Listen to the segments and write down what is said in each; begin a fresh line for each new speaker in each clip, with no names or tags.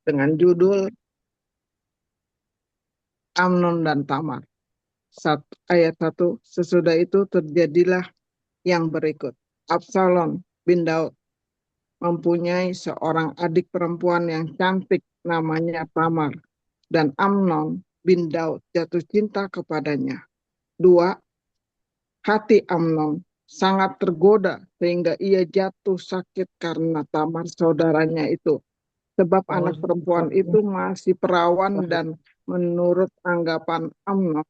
dengan judul Amnon dan Tamar. Ayat 1, sesudah itu terjadilah yang berikut. Absalom bin Daud mempunyai seorang adik perempuan yang cantik namanya Tamar. Dan Amnon bin Daud jatuh cinta kepadanya. 2. Hati Amnon sangat tergoda sehingga ia jatuh sakit karena Tamar saudaranya itu. Sebab anak perempuan itu masih perawan dan menurut anggapan Amnon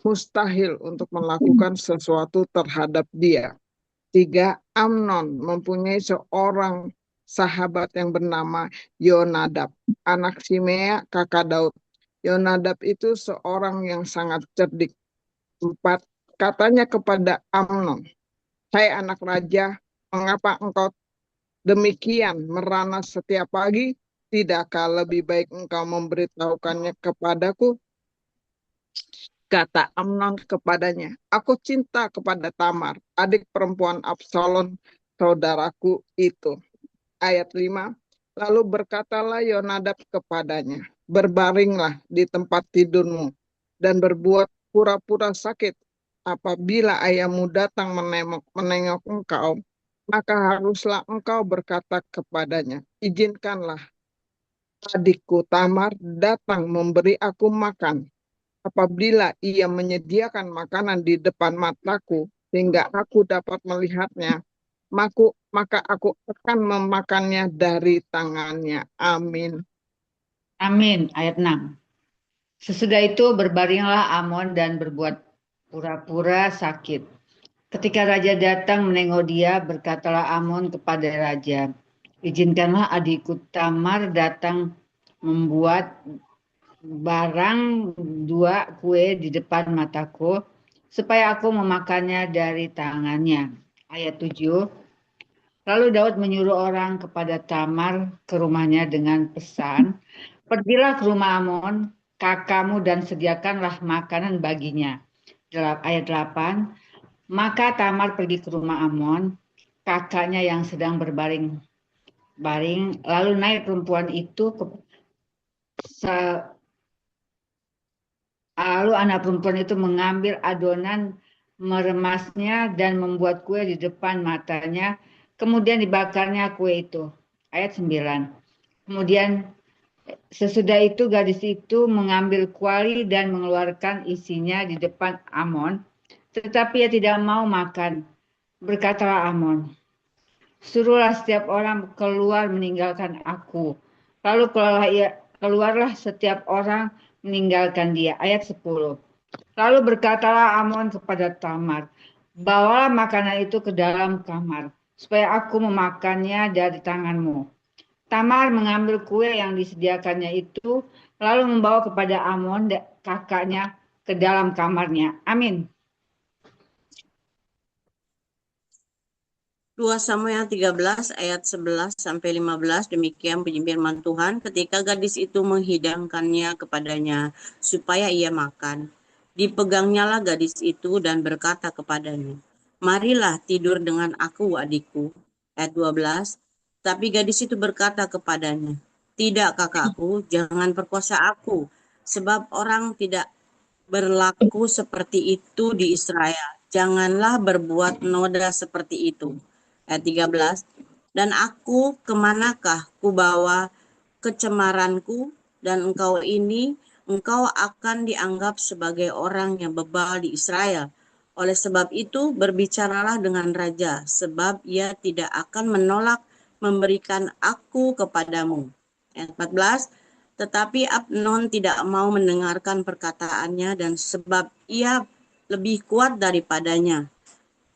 mustahil untuk melakukan sesuatu terhadap dia. 3. Amnon mempunyai seorang sahabat yang bernama Yonadab, anak Simea, kakak Daud. Yonadab itu seorang yang sangat cerdik. 4. Katanya kepada Amnon, hai anak raja, mengapa engkau demikian merana setiap pagi? Tidakkah lebih baik engkau memberitahukannya kepadaku? Kata Amnon kepadanya, aku cinta kepada Tamar, adik perempuan Absalom, saudaraku itu. Ayat 5, lalu berkatalah Yonadab kepadanya, berbaringlah di tempat tidurmu dan berbuat pura-pura sakit. Apabila ayahmu datang menengok engkau, maka haruslah engkau berkata kepadanya, izinkanlah adikku Tamar datang memberi aku makan. Apabila ia menyediakan makanan di depan mataku, sehingga aku dapat melihatnya, maka aku akan memakannya dari tangannya. Amin.
Amin. Ayat 6. Sesudah itu berbaringlah Amnon dan berbuat pura-pura sakit. Ketika raja datang menengok dia, berkatalah Amnon kepada raja, izinkanlah adikku Tamar datang membuat barang 2 kue di depan mataku, supaya aku memakannya dari tangannya. Ayat 7. Lalu Daud menyuruh orang kepada Tamar ke rumahnya dengan pesan, pergilah ke rumah Amnon, kakakmu, dan sediakanlah makanan baginya. Ayat 8. Maka Tamar pergi ke rumah Amnon, kakaknya yang sedang berbaring-baring. Lalu naik perempuan itu lalu anak perempuan itu mengambil adonan, meremasnya dan membuat kue di depan matanya. Kemudian dibakarnya kue itu. Ayat 9. Kemudian sesudah itu gadis itu mengambil kuali dan mengeluarkan isinya di depan Amnon. Tetapi ia tidak mau makan. Berkatalah Amnon, suruhlah setiap orang keluar meninggalkan aku. Lalu keluarlah setiap orang meninggalkan dia. Ayat 10. Lalu berkatalah Amnon kepada Tamar, bawalah makanan itu ke dalam kamar, supaya aku memakannya dari tanganmu. Tamar mengambil kue yang disediakannya itu, lalu membawa kepada Amnon kakaknya ke dalam kamarnya. Amin.
2 Samuel 13 ayat 11 sampai 15, demikian bunyi firman Tuhan. Ketika gadis itu menghidangkannya kepadanya supaya ia makan, dipegangnyalah gadis itu dan berkata kepadanya, marilah tidur dengan aku, adikku. Ayat 12. Tapi gadis itu berkata kepadanya, tidak kakakku, jangan perkosa aku, sebab orang tidak berlaku seperti itu di Israel. Janganlah berbuat noda seperti itu. Ayat 13. Dan aku kemanakah kubawa kecemaranku, dan engkau akan dianggap sebagai orang yang bebal di Israel. Oleh sebab itu berbicaralah dengan raja, sebab ia tidak akan menolak memberikan aku kepadamu. Ayat 14. Tetapi Amnon tidak mau mendengarkan perkataannya, dan sebab ia lebih kuat daripadanya,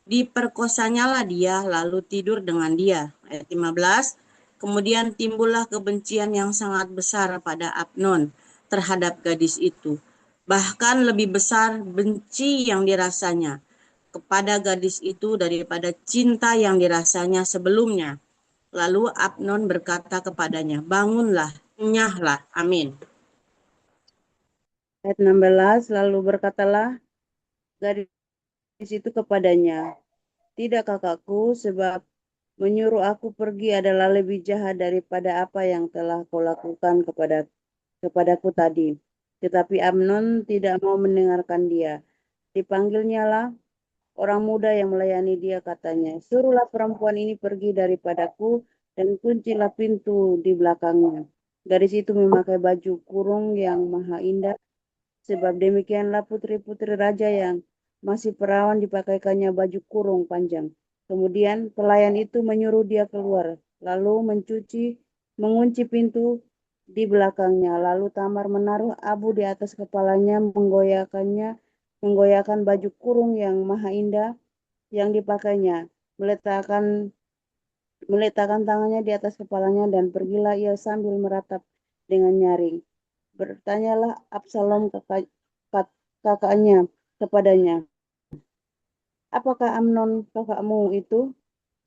diperkosanyalah dia, lalu tidur dengan dia. Ayat 15. Kemudian timbullah kebencian yang sangat besar pada Amnon terhadap gadis itu. Bahkan lebih besar benci yang dirasanya kepada gadis itu daripada cinta yang dirasanya sebelumnya. Lalu Amnon berkata kepadanya, bangunlah, enyahlah. Amin.
Ayat 16, lalu berkatalah gadis itu kepadanya, tidak kakakku, sebab menyuruh aku pergi adalah lebih jahat daripada apa yang telah kau lakukan kepadaku tadi. Tetapi Amnon tidak mau mendengarkan dia. Dipanggilnyalah orang muda yang melayani dia, katanya, suruhlah perempuan ini pergi daripadaku dan kuncilah pintu di belakangnya. Gadis itu memakai baju kurung yang maha indah, sebab demikianlah putri-putri raja yang masih perawan dipakaikannya baju kurung panjang. Kemudian pelayan itu menyuruh dia keluar, lalu mengunci pintu di belakangnya. Lalu Tamar menaruh abu di atas kepalanya, menggoyahkan baju kurung yang maha indah yang dipakainya, meletakkan tangannya di atas kepalanya, dan pergilah ia sambil meratap dengan nyaring. Bertanyalah Absalom kakaknya kepadanya, apakah Amnon kakakmu itu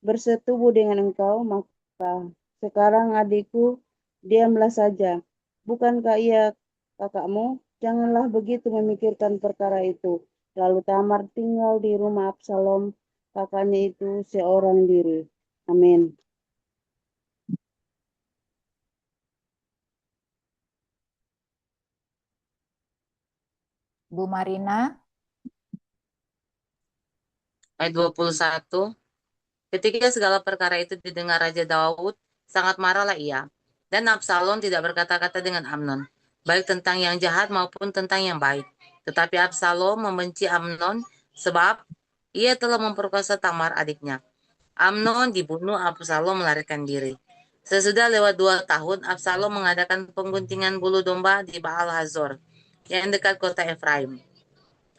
bersetubuh dengan engkau? Maka sekarang adikku, diamlah saja. Bukankah ia kakakmu? Janganlah begitu memikirkan perkara itu. Lalu Tamar tinggal di rumah Absalom, kakaknya itu seorang diri. Amin.
Bu Marina.
Ayat 21. Ketika segala perkara itu didengar Raja Daud, sangat marahlah ia. Dan Absalom tidak berkata-kata dengan Amnon, baik tentang yang jahat maupun tentang yang baik. Tetapi Absalom membenci Amnon sebab ia telah memperkosa Tamar adiknya. Amnon dibunuh, Absalom melarikan diri. Sesudah lewat 2 tahun, Absalom mengadakan pengguntingan bulu domba di Baal Hazor, yang dekat kota Efraim.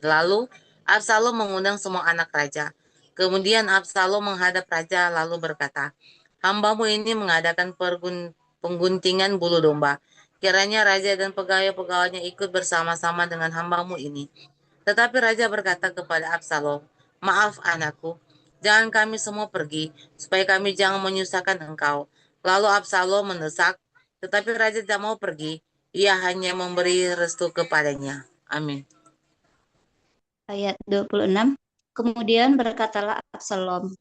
Lalu Absalom mengundang semua anak raja. Kemudian Absalom menghadap raja lalu berkata, hambamu ini mengadakan pengguntingan bulu domba. Kiranya raja dan pegawai-pegawainya ikut bersama-sama dengan hambamu ini. Tetapi raja berkata kepada Absalom, maaf anakku, jangan kami semua pergi, supaya kami jangan menyusahkan engkau. Lalu Absalom mendesak, tetapi raja tidak mau pergi. Ia hanya memberi restu kepadanya. Amin.
Ayat 26. Kemudian berkatalah Absalom,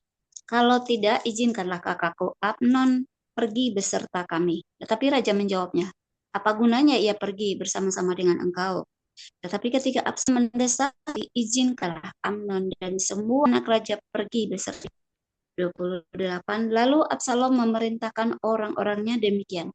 kalau tidak, izinkanlah kakakku Amnon pergi beserta kami. Tetapi raja menjawabnya, apa gunanya ia pergi bersama-sama dengan engkau? Tetapi ketika Absalom mendesak, izinkanlah Amnon dan semua anak raja pergi beserta. 28. Lalu Absalom memerintahkan orang-orangnya demikian.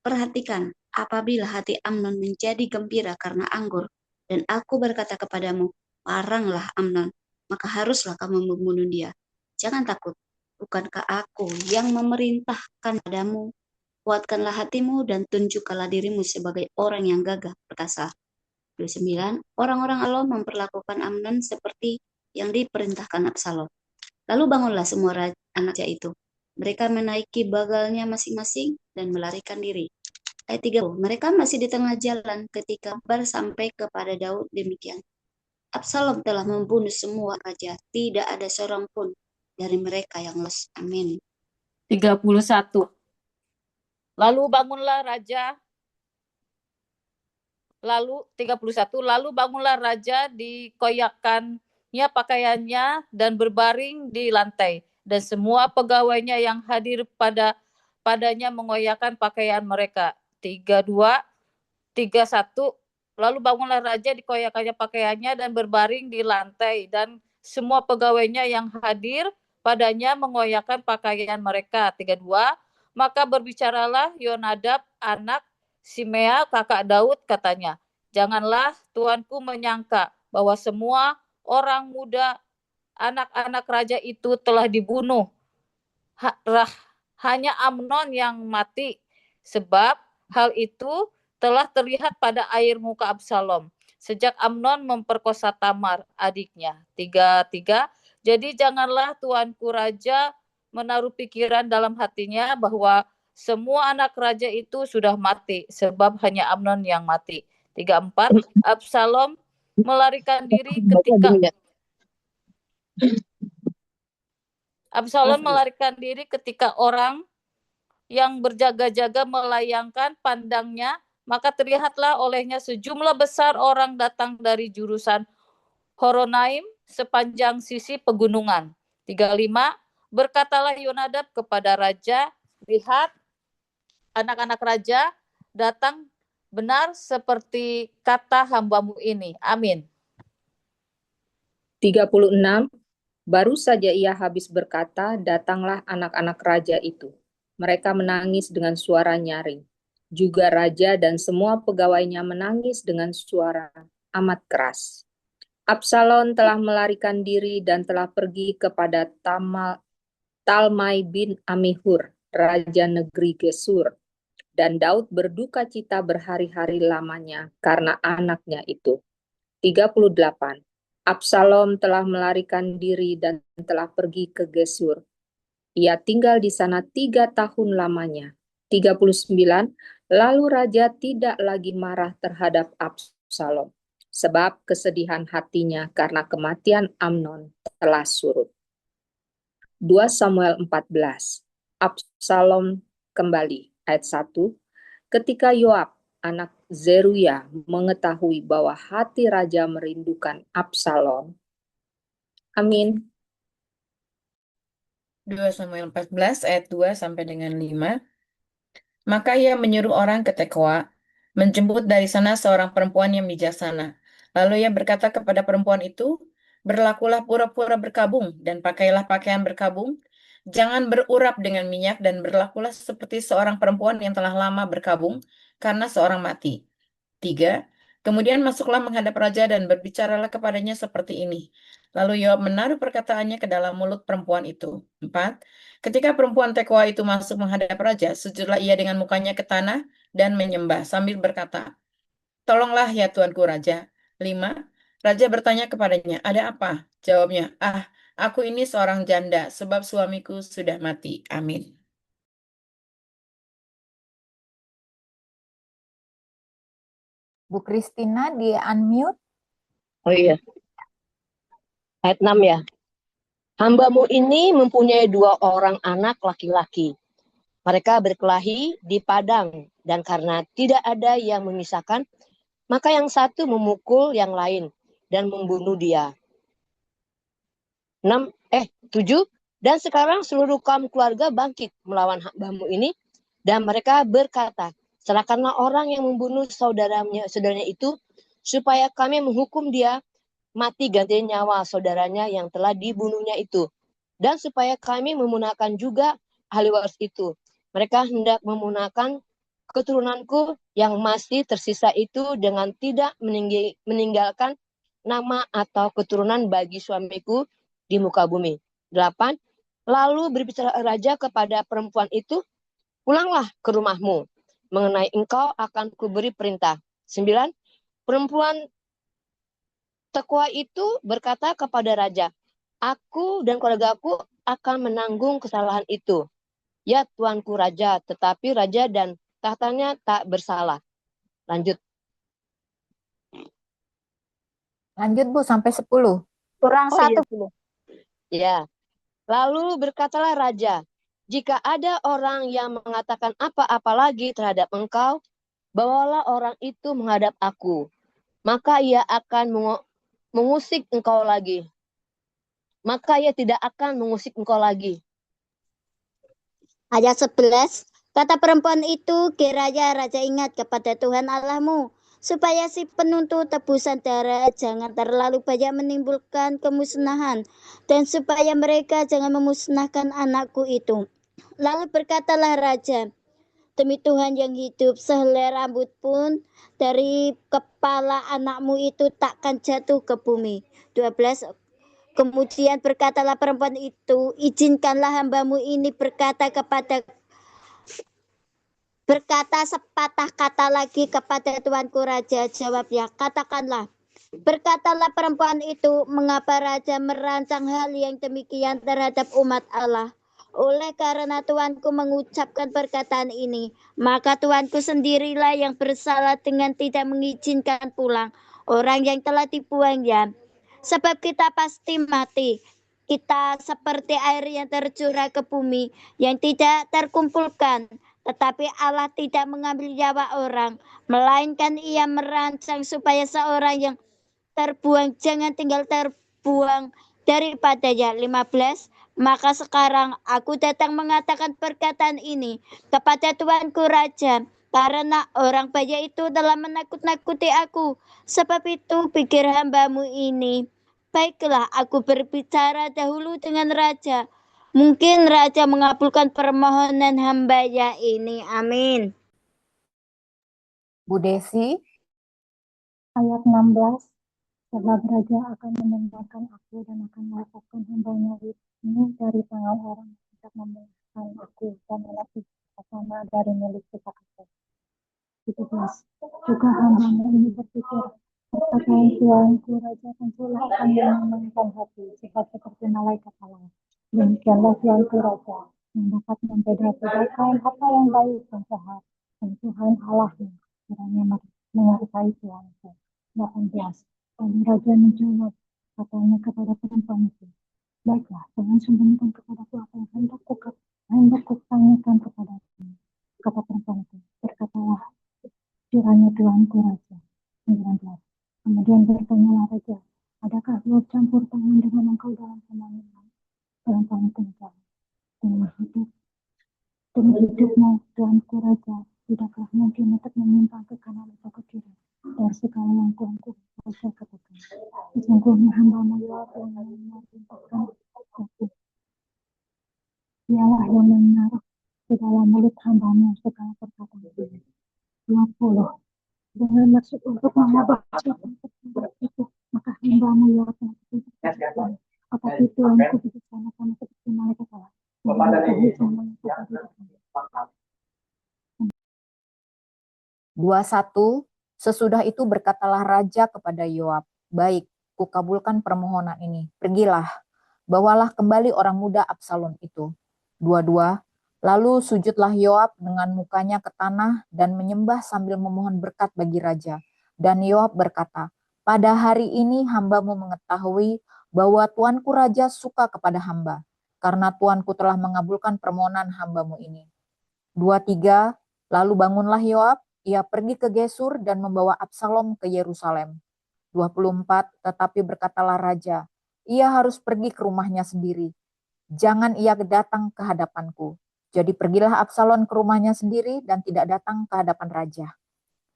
Perhatikan, apabila hati Amnon menjadi gembira karena anggur, dan aku berkata kepadamu, paranglah Amnon, maka haruslah kamu membunuh dia. Jangan takut, bukankah aku yang memerintahkan padamu? Kuatkanlah hatimu dan tunjukkanlah dirimu sebagai orang yang gagah perkasa. 29. Orang-orang Allah memperlakukan Amnon seperti yang diperintahkan Absalom. Lalu bangunlah semua anak raja itu. Mereka menaiki bagalnya masing-masing dan melarikan diri. Ayat 30. Mereka masih di tengah jalan ketika kabar sampai kepada Daud demikian. Absalom telah membunuh semua raja, tidak ada seorang pun dari mereka yang les. Amin.
31. Lalu bangunlah raja. Lalu 31. Lalu bangunlah raja, dikoyakkannya pakaiannya dan berbaring di lantai, dan semua pegawainya yang hadir padanya mengoyakkan pakaian mereka. 32, 31. Lalu bangunlah raja, dikoyakkannya pakaiannya dan berbaring di lantai, dan semua pegawainya yang hadir padanya mengoyakkan pakaian mereka. 32. Maka berbicaralah Yonadab anak Simea kakak Daud, katanya, janganlah tuanku menyangka bahwa semua orang muda anak-anak raja itu telah dibunuh. Hanya Amnon yang mati, sebab hal itu telah terlihat pada air muka Absalom sejak Amnon memperkosa Tamar adiknya. 33. Jadi janganlah tuanku raja menaruh pikiran dalam hatinya bahwa semua anak raja itu sudah mati, sebab hanya Amnon yang mati. 34. Absalom melarikan diri ketika orang yang berjaga-jaga melayangkan pandangnya, maka terlihatlah olehnya sejumlah besar orang datang dari jurusan Horonaim sepanjang sisi pegunungan. 35. berkatalah Yonadab kepada raja, lihat, anak-anak raja datang benar seperti kata hambamu ini. Amin.
36. Baru saja ia habis berkata, datanglah anak-anak raja itu. Mereka menangis dengan suara nyaring. Juga raja dan semua pegawainya menangis dengan suara amat keras. Absalom telah melarikan diri dan telah pergi kepada Talmai bin Amihur, raja negeri Gesur. Dan Daud berduka cita berhari-hari lamanya karena anaknya itu. 38. Absalom telah melarikan diri dan telah pergi ke Gesur. Ia tinggal di sana 3 tahun lamanya. 39. Lalu raja tidak lagi marah terhadap Absalom, sebab kesedihan hatinya karena kematian Amnon telah surut. 2 Samuel 14. Absalom kembali. Ayat 1. Ketika Yoab, anak Zeruya, mengetahui bahwa hati raja merindukan Absalom. Amin.
2 Samuel 14 ayat 2 sampai dengan 5. Maka ia menyuruh orang ke Tekoa, menjemput dari sana seorang perempuan yang bijaksana. Lalu ia berkata kepada perempuan itu, berlakulah pura-pura berkabung dan pakailah pakaian berkabung. Jangan berurap dengan minyak dan berlakulah seperti seorang perempuan yang telah lama berkabung karena seorang mati. 3. Kemudian masuklah menghadap raja dan berbicaralah kepadanya seperti ini. Lalu Yoab menaruh perkataannya ke dalam mulut perempuan itu. 4. Ketika perempuan Tekoa itu masuk menghadap raja, sujudlah ia dengan mukanya ke tanah dan menyembah sambil berkata, tolonglah ya tuanku raja. 5. Raja bertanya kepadanya, ada apa? Jawabnya, aku ini seorang janda sebab suamiku sudah mati. Amin.
Bu Kristina di unmute.
Oh iya. Ayat 6 ya. Hambamu ini mempunyai 2 orang anak laki-laki. Mereka berkelahi di padang, dan karena tidak ada yang memisahkan, maka yang satu memukul yang lain dan membunuh dia. 7. Dan sekarang seluruh kaum keluarga bangkit melawan hambamu ini, dan mereka berkata, serahkanlah orang yang membunuh saudaranya itu, supaya kami menghukum dia mati ganti nyawa saudaranya yang telah dibunuhnya itu, dan supaya kami memunahkan juga ahli waris itu. Mereka hendak memunahkan keturunanku yang masih tersisa itu dengan tidak meninggalkan nama atau keturunan bagi suamiku di muka bumi. 8. Lalu berbicara raja kepada perempuan itu, pulanglah ke rumahmu, mengenai engkau akan kuberi perintah. 9. Perempuan Tekoa itu berkata kepada raja, aku dan keluargaku akan menanggung kesalahan itu. Ya tuanku raja, tetapi raja dan tahtanya tak bersalah. Lanjut.
Lanjut Bu sampai 10. Kurang 1.
Ya. Lalu berkatalah raja, jika ada orang yang mengatakan apa-apa lagi terhadap engkau, bawalah orang itu menghadap aku. Maka ia akan mengusik engkau lagi. Maka ia tidak akan mengusik engkau lagi.
Ayat 11. Kata perempuan itu, kiranya raja ingat kepada Tuhan Allahmu, supaya si penuntut tebusan darah jangan terlalu banyak menimbulkan kemusnahan, dan supaya mereka jangan memusnahkan anakku itu. Lalu berkatalah raja, demi Tuhan yang hidup, sehelai rambut pun dari kepala anakmu itu takkan jatuh ke bumi. 12. Kemudian berkatalah perempuan itu, izinkanlah hambamu ini berkata sepatah kata lagi kepada tuanku raja. Jawabnya, katakanlah. Berkatalah perempuan itu, mengapa raja merancang hal yang demikian terhadap umat Allah? Oleh karena tuanku mengucapkan perkataan ini, maka tuanku sendirilah yang bersalah dengan tidak mengizinkan pulang orang yang telah dibuangnya. Sebab kita pasti mati. Kita seperti air yang tercurah ke bumi, yang tidak terkumpulkan. Tetapi Allah tidak mengambil nyawa orang, melainkan ia merancang supaya seorang yang terbuang jangan tinggal terbuang daripadanya. 15. Maka sekarang aku datang mengatakan perkataan ini kepada tuanku raja, karena orang banyak itu telah menakut-nakuti aku. Sebab itu pikir hambamu ini, baiklah aku berbicara dahulu dengan raja. Mungkin raja mengabulkan permohonan hambanya ini. Amin.
Bu Desi,
Ayat 16, sebab raja akan mendengarkan aku dan akan melepaskan hambanya ini dari tangan orang yang hendak membebaskan aku dan melepaskan bersama dari milik kita aku. 17. Juga hambamu ini berpikir, perkataan tuanku raja tentulah akan menyenangkan hati, sebab seperti malaikat Allah. Demikianlah tuanku raja, yang dapat membeda-bedakan apa yang baik dan jahat, dan Tuhan Allahnya kiranya menyertai tuanku. 18. Lalu raja menjawab, katanya kepada perempuan itu, baiklah, jangan sembunyikan kepadaku apa yang hendak kutanyakan kepadaku. Kata perempuan itu, berkatalah kiranya tuanku raja. 19. Kemudian bertanyalah raja, adakah Yoab campur tangan dengan engkau dalam semua ini? Perempuan itu menjawab, demi hidupmu tuanku raja, tidaklah mungkin untuk menyimpang ke kanan atau ke kiri dari segala yang tuanku raja katakan. Sesungguhnya hambamu Yoab yang memerintahkan aku. Dialah yang menaruh ke dalam mulut hambamu segala perkataan ini. 20. Dengan maksud untuk mengabaikan itu, maka hambamu Yoab yang berkata, apakah tuanku bijaksana sama seperti malaikat Allah.
21. Sesudah itu berkatalah raja kepada Yoab, baik, kukabulkan permohonan ini. Pergilah, bawalah kembali orang muda Absalom itu. 22. Lalu sujudlah Yoab dengan mukanya ke tanah dan menyembah sambil memohon berkat bagi raja. Dan Yoab berkata, pada hari ini hambamu mengetahui bahwa tuanku raja suka kepada hamba, karena tuanku telah mengabulkan permohonan hambamu ini. 23. Lalu bangunlah Yoab, ia pergi ke Gesur dan membawa Absalom ke Yerusalem. 24. Tetapi berkatalah raja, ia harus pergi ke rumahnya sendiri. Jangan ia datang ke hadapanku. Jadi pergilah Absalom ke rumahnya sendiri dan tidak datang ke hadapan raja.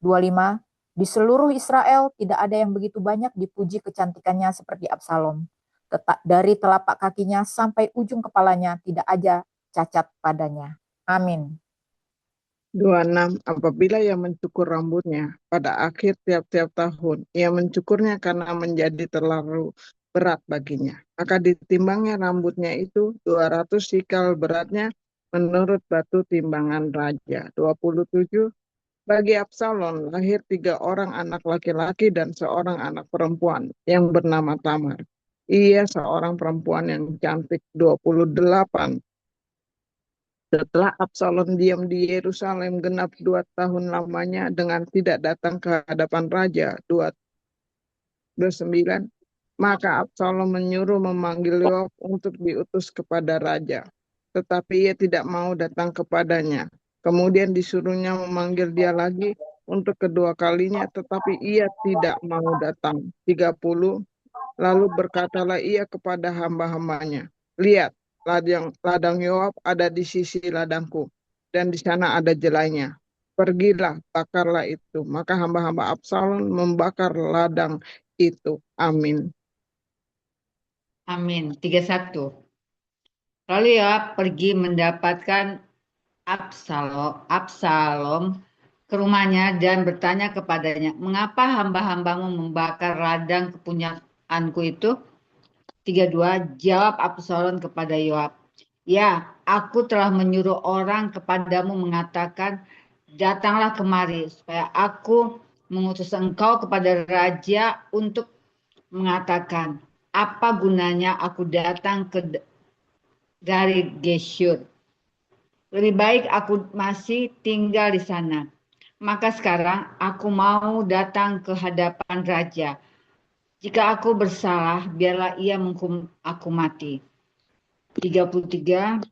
25. Di seluruh Israel tidak ada yang begitu banyak dipuji kecantikannya seperti Absalom. Dari telapak kakinya sampai ujung kepalanya tidak ada cacat padanya. Amin.
26. Apabila ia mencukur rambutnya pada akhir tiap-tiap tahun, ia mencukurnya karena menjadi terlalu berat baginya. Maka ditimbangnya rambutnya itu 200 sikal beratnya menurut batu timbangan raja. 27. Bagi Absalom lahir 3 orang anak laki-laki dan seorang anak perempuan yang bernama Tamar. Ia seorang perempuan yang cantik. 28. Setelah Absalom diam di Yerusalem genap 2 tahun lamanya dengan tidak datang ke hadapan raja. 29. Maka Absalom menyuruh memanggil Yoab untuk diutus kepada raja. Tetapi ia tidak mau datang kepadanya. Kemudian disuruhnya memanggil dia lagi untuk kedua kalinya, tetapi ia tidak mau datang. 30. Lalu berkatalah ia kepada hamba-hambanya, lihat, ladang Yoab ada di sisi ladangku, dan di sana ada jelainya. Pergilah, bakarlah itu. Maka hamba-hamba Absalom membakar ladang itu. Amin.
Amin. 31. Lalu Yoab pergi mendapatkan Absalom ke rumahnya dan bertanya kepadanya, mengapa hamba-hambamu membakar ladang kepunyaanku itu? 32. Jawab Absalom kepada Yoab, ya, aku telah menyuruh orang kepadamu mengatakan, datanglah kemari supaya aku mengutus engkau kepada raja untuk mengatakan, apa gunanya aku datang dari Geshur? Lebih baik aku masih tinggal di sana. Maka sekarang aku mau datang ke hadapan raja. Jika aku bersalah, biarlah ia menghukum aku mati. 33.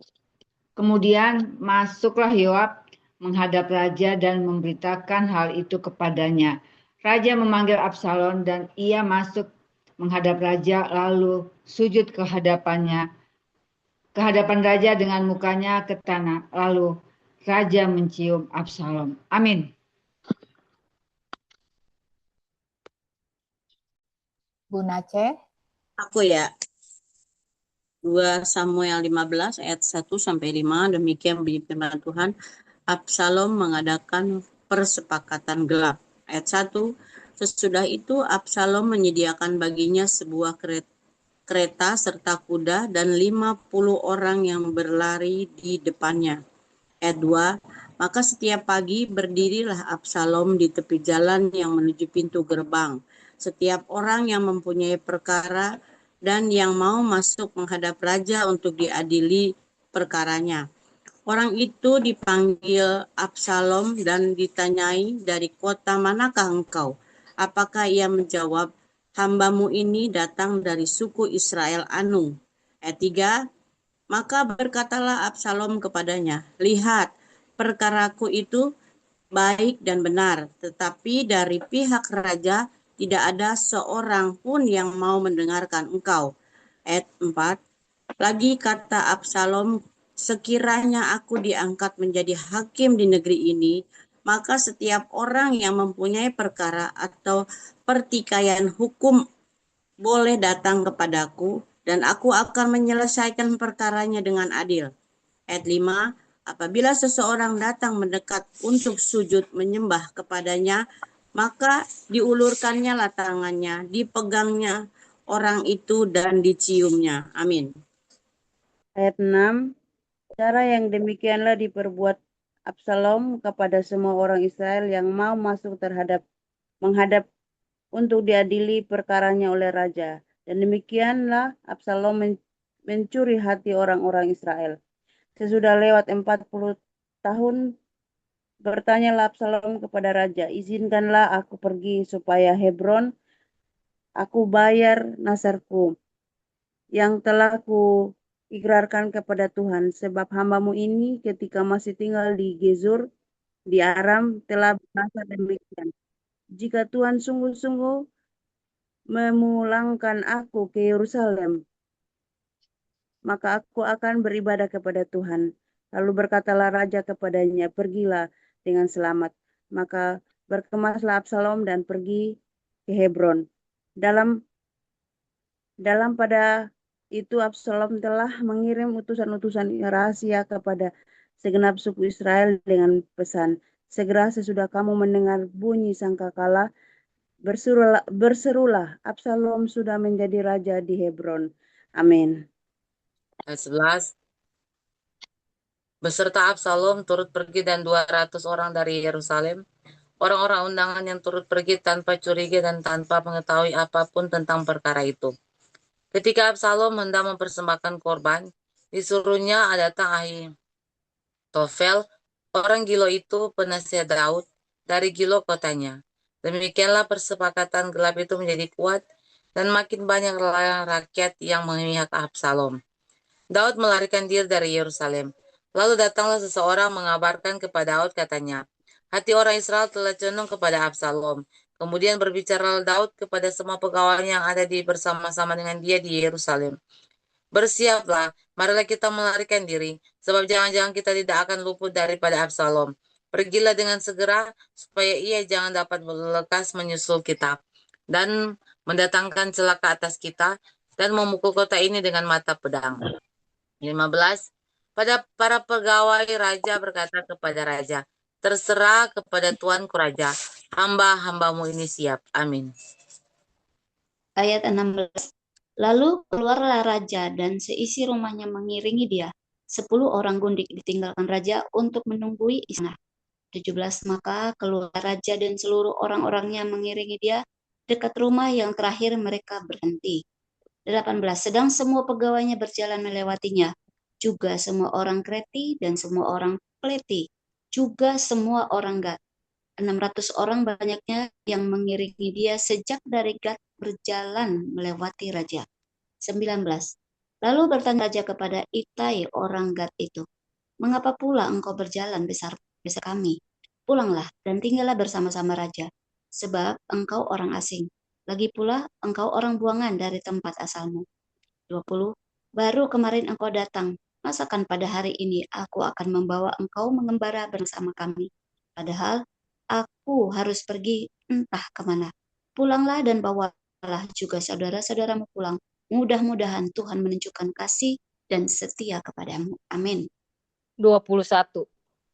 Kemudian masuklah Yoab menghadap raja dan memberitakan hal itu kepadanya. Raja memanggil Absalom dan ia masuk menghadap raja lalu sujud ke hadapannya ke hadapan raja dengan mukanya ke tanah. Lalu raja mencium Absalom. Amin.
Bu Nace.
Aku ya. 2 Samuel 15 ayat 1 sampai 5. Demikian bunyi firman Tuhan. Absalom mengadakan persepakatan gelap. Ayat 1. Sesudah itu Absalom menyediakan baginya sebuah kereta serta kuda dan 50 orang yang berlari di depannya. Ayat 2. Maka setiap pagi berdirilah Absalom di tepi jalan yang menuju pintu gerbang. Setiap orang yang mempunyai perkara dan yang mau masuk menghadap raja untuk diadili perkaranya. Orang itu dipanggil Absalom dan ditanyai, dari kota manakah engkau? Apakah ia menjawab, hambamu ini datang dari suku Israel Anu. Ayat 3. Maka berkatalah Absalom kepadanya, lihat, perkaraku itu baik dan benar, tetapi dari pihak raja tidak ada seorang pun yang mau mendengarkan engkau. Ayat 4. Lagi kata Absalom, sekiranya aku diangkat menjadi hakim di negeri ini, maka setiap orang yang mempunyai perkara atau pertikaian hukum boleh datang kepadaku, dan aku akan menyelesaikan perkaranya dengan adil. Ayat 5. Apabila seseorang datang mendekat untuk sujud menyembah kepadanya, maka diulurkannya tangannya, dipegangnya orang itu dan diciumnya. Amin.
Ayat 6. Cara yang demikianlah diperbuat Absalom kepada semua orang Israel yang mau masuk menghadap untuk diadili perkaranya oleh raja. Dan demikianlah Absalom mencuri hati orang-orang Israel. Sesudah lewat 40 tahun, bertanyalah Absalom kepada raja, izinkanlah aku pergi supaya Hebron aku bayar nasarku yang telah ku ikrarkan kepada Tuhan, sebab hambamu ini ketika masih tinggal di Gezur, di Aram, telah berkata demikian. Jika Tuhan sungguh-sungguh memulangkan aku ke Yerusalem, maka aku akan beribadah kepada Tuhan. Lalu berkatalah raja kepadanya, pergilah dengan selamat. Maka berkemaslah Absalom dan pergi ke Hebron. Dalam pada itu Absalom telah mengirim utusan-utusan rahasia kepada segenap suku Israel dengan pesan, segera sesudah kamu mendengar bunyi sangkakala, berserulah, Absalom sudah menjadi raja di Hebron. Amin.
Ayat 11. Beserta Absalom turut pergi dan 200 orang dari Yerusalem. Orang-orang undangan yang turut pergi tanpa curiga dan tanpa mengetahui apapun tentang perkara itu. Ketika Absalom hendak mempersembahkan korban, disuruhnya datang Ahitofel, orang Gilo itu penasihat Daud, dari Gilo kotanya. Demikianlah persepakatan gelap itu menjadi kuat, dan makin banyak rakyat yang memihak Absalom. Daud melarikan diri dari Yerusalem. Lalu datanglah seseorang mengabarkan kepada Daud, katanya, hati orang Israel telah condong kepada Absalom. Kemudian berbicara Daud kepada semua pegawai yang ada bersama-sama dengan dia di Yerusalem. Bersiaplah, marilah kita melarikan diri, sebab jangan-jangan kita tidak akan luput daripada Absalom. Pergilah dengan segera, supaya ia jangan dapat lekas menyusul kita, dan mendatangkan celaka atas kita, dan memukul kota ini dengan mata pedang. 15. Pada para pegawai raja berkata kepada raja, terserah kepada tuanku raja, hamba-hambamu ini siap. Amin.
Ayat 16. Lalu keluarlah raja dan seisi rumahnya mengiringi dia. 10 orang gundik ditinggalkan raja untuk menunggui istana. 17. Maka keluar raja dan seluruh orang-orangnya mengiringi dia. Dekat rumah yang terakhir mereka berhenti. 18. Sedang semua pegawainya berjalan melewatinya. Juga semua orang Kreti dan semua orang Pleti. Juga semua orang Gad. 600 orang banyaknya yang mengiringi dia sejak dari Gad berjalan melewati raja. 19. Lalu bertanya raja kepada Ittai orang Gad itu, mengapa pula engkau berjalan besar kami? Pulanglah dan tinggallah bersama-sama raja, sebab engkau orang asing. Lagi pula engkau orang buangan dari tempat asalmu. 20. Baru kemarin engkau datang masakan pada hari ini aku akan membawa engkau mengembara bersama kami. Padahal aku harus pergi entah kemana. Pulanglah dan bawalah juga saudara-saudaramu pulang. Mudah-mudahan Tuhan menunjukkan kasih dan setia kepadamu. Amin.
21.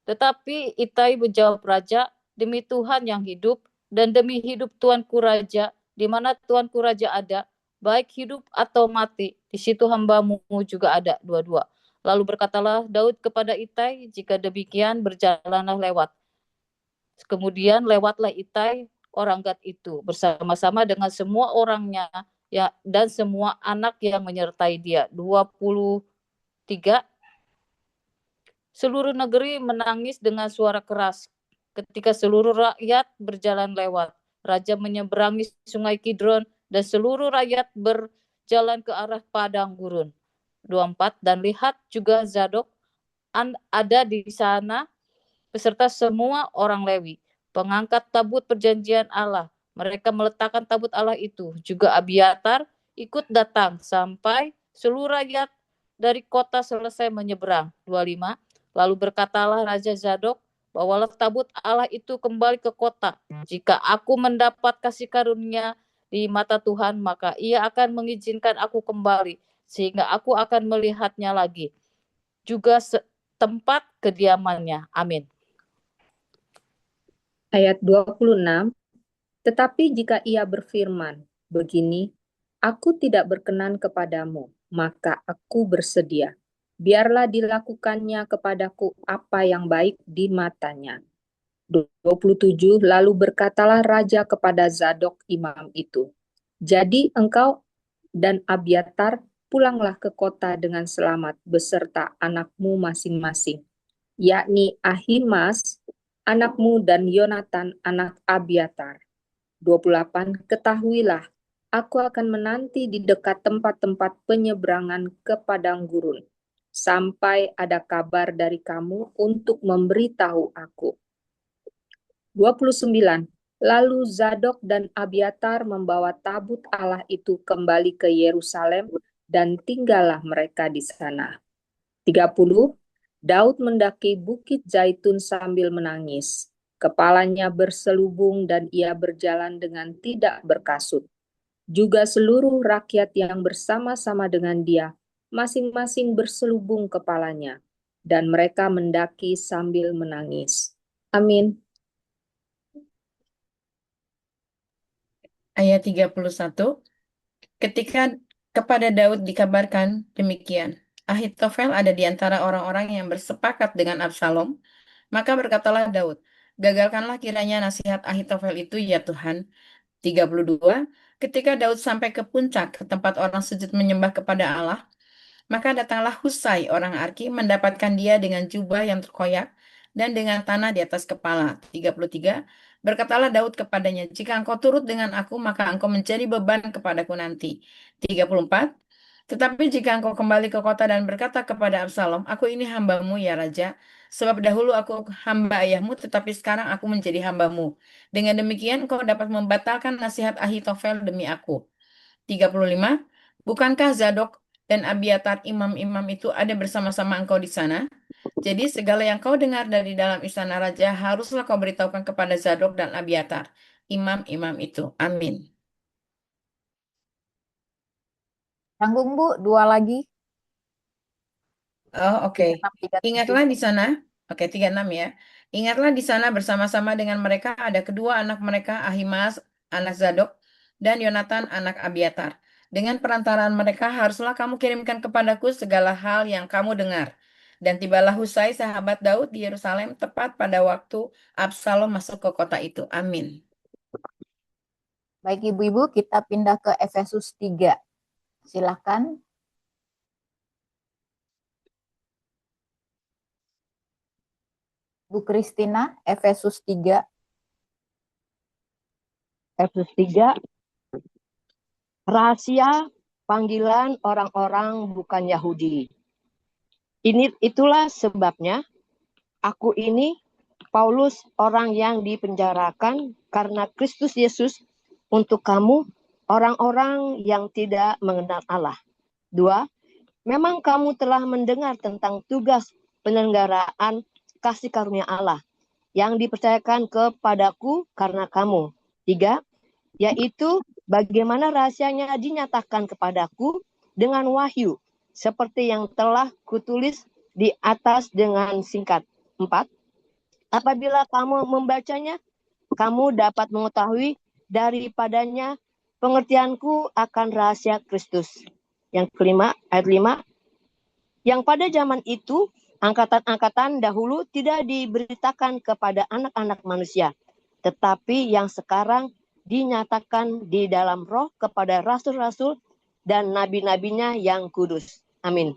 Tetapi Itai menjawab raja, demi Tuhan yang hidup dan demi hidup tuanku raja, di mana tuanku raja ada, baik hidup atau mati, di situ hambamu juga ada. 22. Lalu berkatalah Daud kepada Itai, jika demikian berjalanlah lewat. Kemudian lewatlah Itai orang Gad itu bersama-sama dengan semua orangnya ya, dan semua anak yang menyertai dia. 23. Seluruh negeri menangis dengan suara keras ketika seluruh rakyat berjalan lewat. Raja menyeberangi sungai Kidron dan seluruh rakyat berjalan ke arah padang gurun. 24. Dan lihat juga Zadok ada di sana beserta semua orang Lewi, pengangkat tabut perjanjian Allah. Mereka meletakkan tabut Allah itu. Juga Abiatar ikut datang sampai seluruh rakyat dari kota selesai menyeberang. 25. Lalu berkatalah Raja Zadok, bawalah tabut Allah itu kembali ke kota. Jika aku mendapat kasih karunia di mata Tuhan, maka ia akan mengizinkan aku kembali, sehingga aku akan melihatnya lagi. Juga tempat kediamannya. Amin.
Ayat 26, tetapi jika ia berfirman, begini, aku tidak berkenan kepadamu, maka aku bersedia. Biarlah dilakukannya kepadaku apa yang baik di matanya. 27, lalu berkatalah raja kepada Zadok imam itu, jadi engkau dan Abiatar pulanglah ke kota dengan selamat beserta anakmu masing-masing, yakni Ahimaaz anakmu dan Yonatan anak Abiatar. 28, ketahuilah, aku akan menanti di dekat tempat-tempat penyeberangan ke padang gurun, sampai ada kabar dari kamu untuk memberitahu aku. 29, lalu Zadok dan Abiatar membawa tabut Allah itu kembali ke Yerusalem dan tinggallah mereka di sana. 30, Daud mendaki Bukit Zaitun sambil menangis. Kepalanya berselubung dan ia berjalan dengan tidak berkasut. Juga seluruh rakyat yang bersama-sama dengan dia, masing-masing berselubung kepalanya, dan mereka mendaki sambil menangis. Amin.
Ayat 31, ketika kepada Daud dikabarkan demikian, Ahitofel ada di antara orang-orang yang bersepakat dengan Absalom, maka berkatalah Daud, gagalkanlah kiranya nasihat Ahitofel itu ya Tuhan. 32, ketika Daud sampai ke puncak ke tempat orang sujud menyembah kepada Allah, maka datanglah Husai orang Arki mendapatkan dia dengan jubah yang terkoyak dan dengan tanah di atas kepala. 33, berkatalah Daud kepadanya, jika engkau turut dengan aku, maka engkau menjadi beban kepadaku nanti. 34, tetapi jika engkau kembali ke kota dan berkata kepada Absalom, aku ini hambamu ya Raja, sebab dahulu aku hamba ayahmu, tetapi sekarang aku menjadi hambamu. Dengan demikian engkau dapat membatalkan nasihat Ahitofel demi aku. 35, bukankah Zadok dan Abiatar imam-imam itu ada bersama-sama engkau di sana? Jadi segala yang kau dengar dari dalam istana raja haruslah kau beritahukan kepada Zadok dan Abiatar, imam-imam itu. Amin.
Tanggung Bu, 2 lagi.
Oh, oke.
36, 37.
Ingatlah di sana, oke 36 ya. Ingatlah di sana bersama-sama dengan mereka ada kedua anak mereka, Ahimaaz anak Zadok dan Yonatan anak Abiatar. Dengan perantaraan mereka haruslah kamu kirimkan kepadaku segala hal yang kamu dengar. Dan tibalah Husai sahabat Daud di Yerusalem tepat pada waktu Absalom masuk ke kota itu. Amin.
Baik Ibu-Ibu, kita pindah ke Efesus 3. Silakan. Bu Kristina, Efesus 3.
Efesus 3, rahasia panggilan orang-orang bukan Yahudi. Itulah sebabnya aku ini Paulus, orang yang dipenjarakan karena Kristus Yesus untuk kamu, orang-orang yang tidak mengenal Allah. 2, memang kamu telah mendengar tentang tugas penyelenggaraan kasih karunia Allah yang dipercayakan kepadaku karena kamu. 3, yaitu bagaimana rahasianya dinyatakan kepadaku dengan wahyu, seperti yang telah kutulis di atas dengan singkat. 4, apabila kamu membacanya, kamu dapat mengetahui daripadanya pengertianku akan rahasia Kristus. Yang kelima, ayat 5, yang pada zaman itu angkatan-angkatan dahulu tidak diberitakan kepada anak-anak manusia, tetapi yang sekarang dinyatakan di dalam roh kepada rasul-rasul dan nabi-nabinya yang kudus. Amin.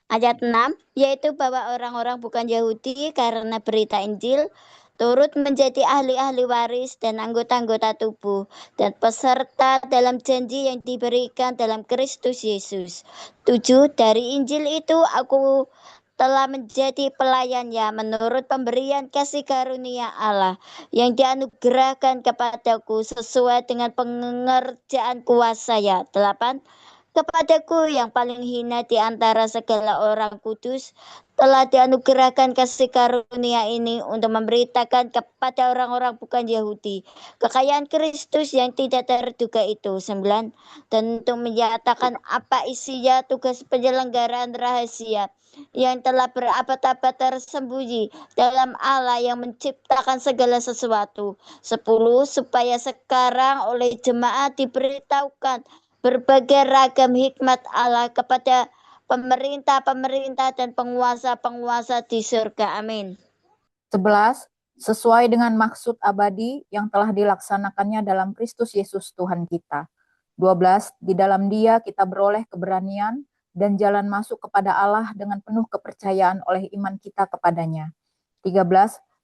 Ayat 6, yaitu bahwa orang-orang bukan Yahudi karena berita Injil turut menjadi ahli-ahli waris dan anggota-anggota tubuh dan peserta dalam janji yang diberikan dalam Kristus Yesus. 7, dari Injil itu aku telah menjadi pelayannya menurut pemberian kasih karunia Allah yang dianugerahkan kepadaku sesuai dengan pengerjaan kuasa ya. 8, kepadaku yang paling hina di antara segala orang kudus telah dianugerahkan kasih karunia ini untuk memberitakan kepada orang-orang bukan Yahudi kekayaan Kristus yang tidak terduga itu. 9, dan untuk menyatakan apa isinya tugas penyelenggaraan rahasia yang telah berabad-abad tersembunyi dalam Allah yang menciptakan segala sesuatu. 10, supaya sekarang oleh jemaat diberitahukan berbagai ragam hikmat Allah kepada pemerintah-pemerintah dan penguasa-penguasa di surga. Amin.
11. Sesuai dengan maksud abadi yang telah dilaksanakannya dalam Kristus Yesus Tuhan kita. 12. Di dalam Dia kita beroleh keberanian dan jalan masuk kepada Allah dengan penuh kepercayaan oleh iman kita kepadanya. 13.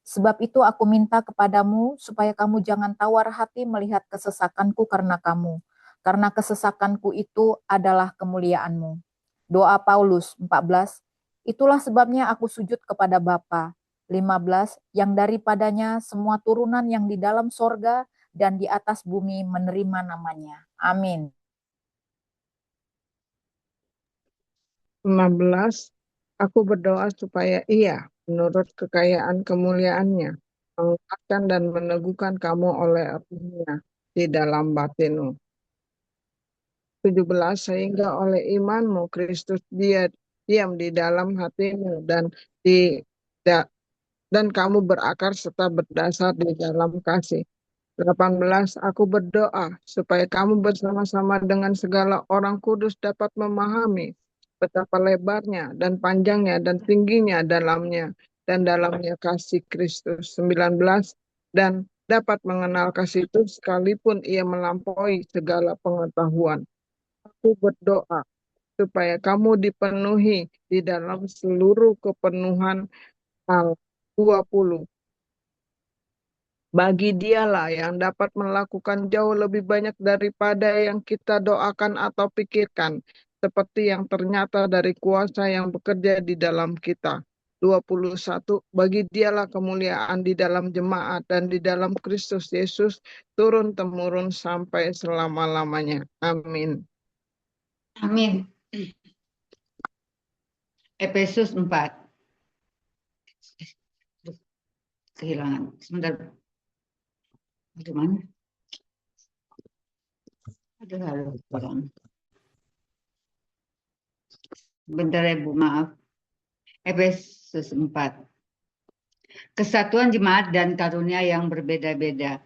Sebab itu aku minta kepadamu supaya kamu jangan tawar hati melihat kesesakanku karena kamu. Karena kesesakanku itu adalah kemuliaanmu. Doa Paulus 14. Itulah sebabnya aku sujud kepada Bapa. 15. Yang daripadanya semua turunan yang di dalam sorga dan di atas bumi menerima namanya. Amin.
16. Aku berdoa supaya Ia, menurut kekayaan kemuliaannya, menguatkan dan meneguhkan kamu oleh roh-Nya di dalam batinu. 17. Sehingga oleh imanmu Kristus diam di dalam hatimu dan kamu berakar serta berdasar di dalam kasih. 18. Aku berdoa supaya kamu bersama-sama dengan segala orang kudus dapat memahami betapa lebarnya dan panjangnya dan tingginya dalamnya kasih Kristus. 19. Dan dapat mengenal kasih itu sekalipun ia melampaui segala pengetahuan. Aku berdoa supaya kamu dipenuhi di dalam seluruh kepenuhan Allah. 20. Bagi Dialah yang dapat melakukan jauh lebih banyak daripada yang kita doakan atau pikirkan, seperti yang ternyata dari kuasa yang bekerja di dalam kita. 21. Bagi Dialah kemuliaan di dalam jemaat dan di dalam Kristus Yesus turun-temurun sampai selama-lamanya. Amin.
Amin. Efesus 4. Kehilangan. Sebentar. Bagaimana? Aduh, bentar ya Bu, maaf. Efesus 4. Kesatuan jemaat dan karunia yang berbeda-beda.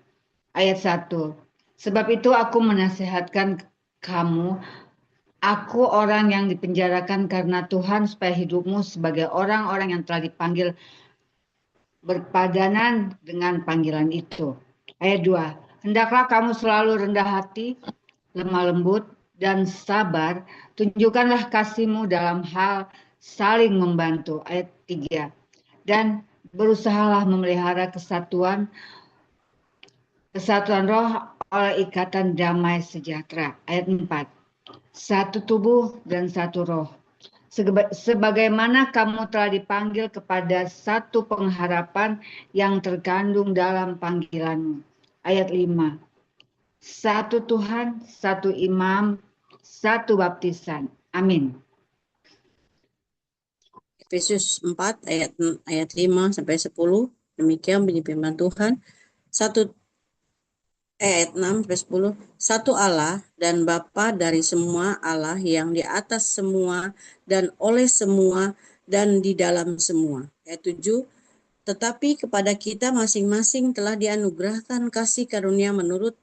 Ayat 1. Sebab itu aku menasihatkan kamu, aku orang yang dipenjarakan karena Tuhan, supaya hidupmu sebagai orang-orang yang telah dipanggil berpadanan dengan panggilan itu. Ayat 2. Hendaklah kamu selalu rendah hati, lemah lembut, dan sabar. Tunjukkanlah kasihmu dalam hal saling membantu. Ayat 3. Dan berusahalah memelihara kesatuan roh oleh ikatan damai sejahtera. Ayat 4. Satu tubuh dan satu roh. Sebagaimana kamu telah dipanggil kepada satu pengharapan yang terkandung dalam panggilanmu. Ayat 5. Satu Tuhan, satu imam, satu baptisan. Amin.
Efesus 4 ayat 5 sampai 10. Demikian bunyi firman Tuhan. 1 ayat 6 sampai 10. Satu Allah dan Bapa dari semua Allah yang di atas semua dan oleh semua dan di dalam semua. Ayat 7. Tetapi kepada kita masing-masing telah dianugerahkan kasih karunia menurut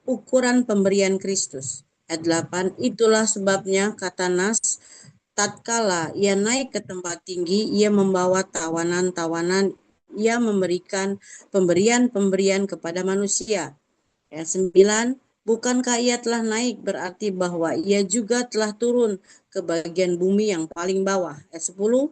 ukuran pemberian Kristus. Ayat 8. Itulah sebabnya kata Nas, tatkala ia naik ke tempat tinggi, ia membawa tawanan-tawanan, ia memberikan pemberian-pemberian kepada manusia. Ayat 9, bukankah ia telah naik berarti bahwa ia juga telah turun ke bagian bumi yang paling bawah. Ayat 10,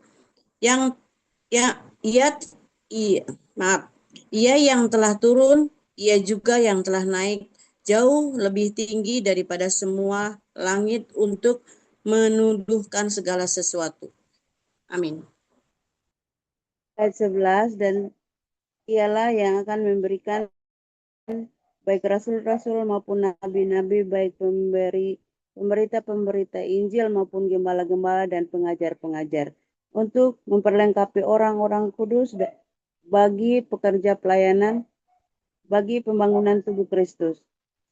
ia yang telah turun, ia juga yang telah naik jauh lebih tinggi daripada semua langit untuk menuduhkan segala sesuatu. Amin.
Ayat 11, dan ialah yang akan memberikan baik rasul-rasul maupun nabi-nabi, baik pemberita-pemberita Injil maupun gembala-gembala dan pengajar-pengajar, untuk memperlengkapi orang-orang kudus bagi pekerja pelayanan, bagi pembangunan tubuh Kristus,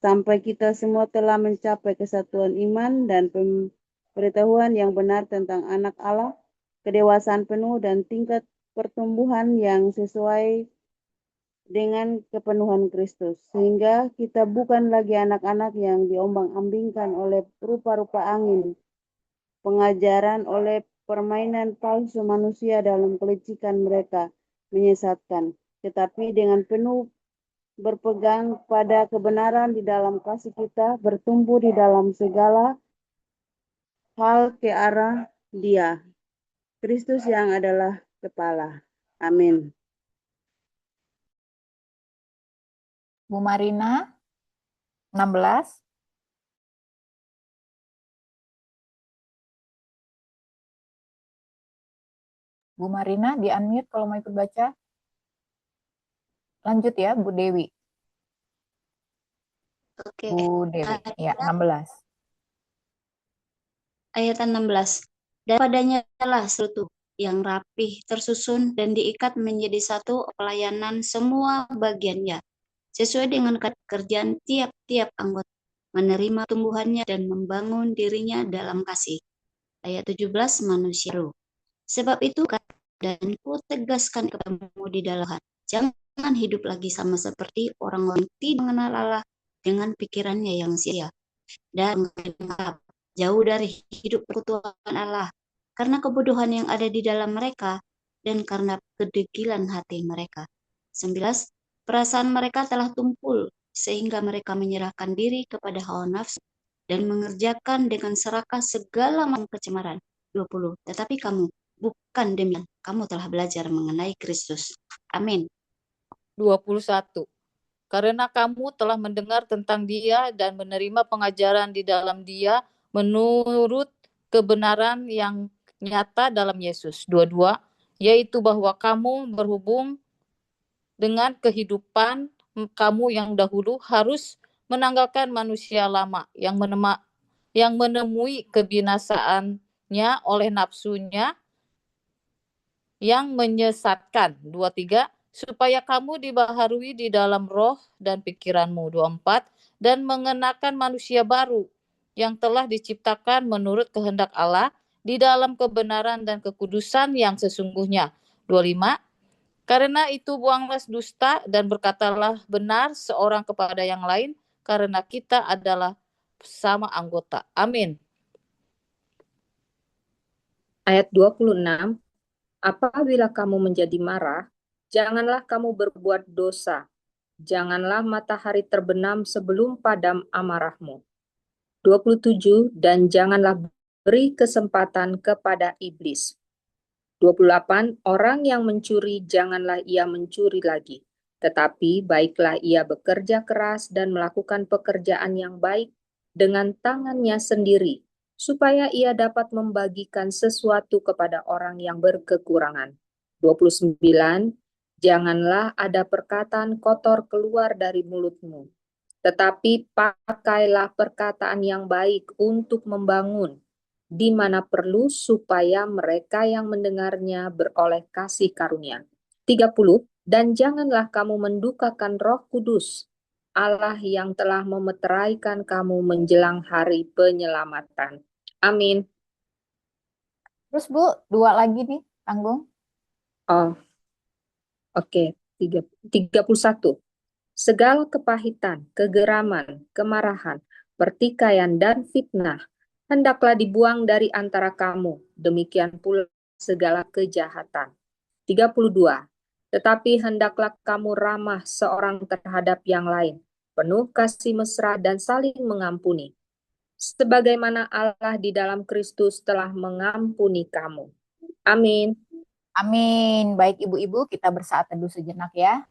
sampai kita semua telah mencapai kesatuan iman dan pengetahuan yang benar tentang anak Allah, kedewasaan penuh dan tingkat pertumbuhan yang sesuai dengan kepenuhan Kristus, sehingga kita bukan lagi anak-anak yang diombang-ambingkan oleh rupa-rupa angin, pengajaran oleh permainan palsu manusia dalam kelicikan mereka menyesatkan, tetapi dengan penuh berpegang pada kebenaran di dalam kasih kita, bertumbuh di dalam segala hal ke arah Dia, Kristus yang adalah kepala. Amin.
Bu Marina, 16. Bu Marina, di-unmute kalau mau ikut baca. Lanjut ya, Bu Dewi.
Oke.
Bu Dewi, ya, 16.
Ayat 16. Dan padanya lah seluruh yang rapih, tersusun, dan diikat menjadi satu pelayanan semua bagiannya, sesuai dengan kerjaan tiap-tiap anggota, menerima tumbuhannya dan membangun dirinya dalam kasih. Ayat 17, manusia. Sebab itu dan ku tegaskan kepadamu di dalam hati, jangan hidup lagi sama seperti orang-orang tidak mengenal Allah dengan pikirannya yang sia dan jauh dari hidup persekutuan Allah, karena kebodohan yang ada di dalam mereka dan karena kedegilan hati mereka. 19. Perasaan mereka telah tumpul sehingga mereka menyerahkan diri kepada hawa nafsu dan mengerjakan dengan serakah segala macam kecemaran. 20. Tetapi kamu bukan demikian, kamu telah belajar mengenai Kristus. Amin.
21. Karena kamu telah mendengar tentang Dia dan menerima pengajaran di dalam Dia menurut kebenaran yang nyata dalam Yesus. 22. Yaitu bahwa kamu berhubung dengan kehidupan kamu yang dahulu harus menanggalkan manusia lama yang menemui kebinasaannya oleh nafsunya yang menyesatkan. 23. Supaya kamu dibaharui di dalam roh dan pikiranmu. 24. Dan mengenakan manusia baru yang telah diciptakan menurut kehendak Allah di dalam kebenaran dan kekudusan yang sesungguhnya. 25. Karena itu buanglah dusta dan berkatalah benar seorang kepada yang lain, karena kita adalah sama anggota. Amin.
Ayat 26, apabila kamu menjadi marah, janganlah kamu berbuat dosa. Janganlah matahari terbenam sebelum padam amarahmu. 27, dan janganlah beri kesempatan kepada iblis. 28, orang yang mencuri janganlah ia mencuri lagi, tetapi baiklah ia bekerja keras dan melakukan pekerjaan yang baik dengan tangannya sendiri, supaya ia dapat membagikan sesuatu kepada orang yang berkekurangan. 29, janganlah ada perkataan kotor keluar dari mulutmu, tetapi pakailah perkataan yang baik untuk membangun, di mana perlu supaya mereka yang mendengarnya beroleh kasih karunia. 30. Dan janganlah kamu mendukakan Roh Kudus, Allah yang telah memeteraikan kamu menjelang hari penyelamatan. Amin.
Terus Bu, 2 lagi nih, tanggung.
Oh, oke. 31. Segala kepahitan, kegeraman, kemarahan, pertikaian, dan fitnah hendaklah dibuang dari antara kamu. Demikian pula segala kejahatan. 32. Tetapi hendaklah kamu ramah seorang terhadap yang lain, penuh kasih mesra dan saling mengampuni. Sebagaimana Allah di dalam Kristus telah mengampuni kamu. Amin.
Amin. Baik Ibu-ibu, kita bersaat teduh sejenak ya.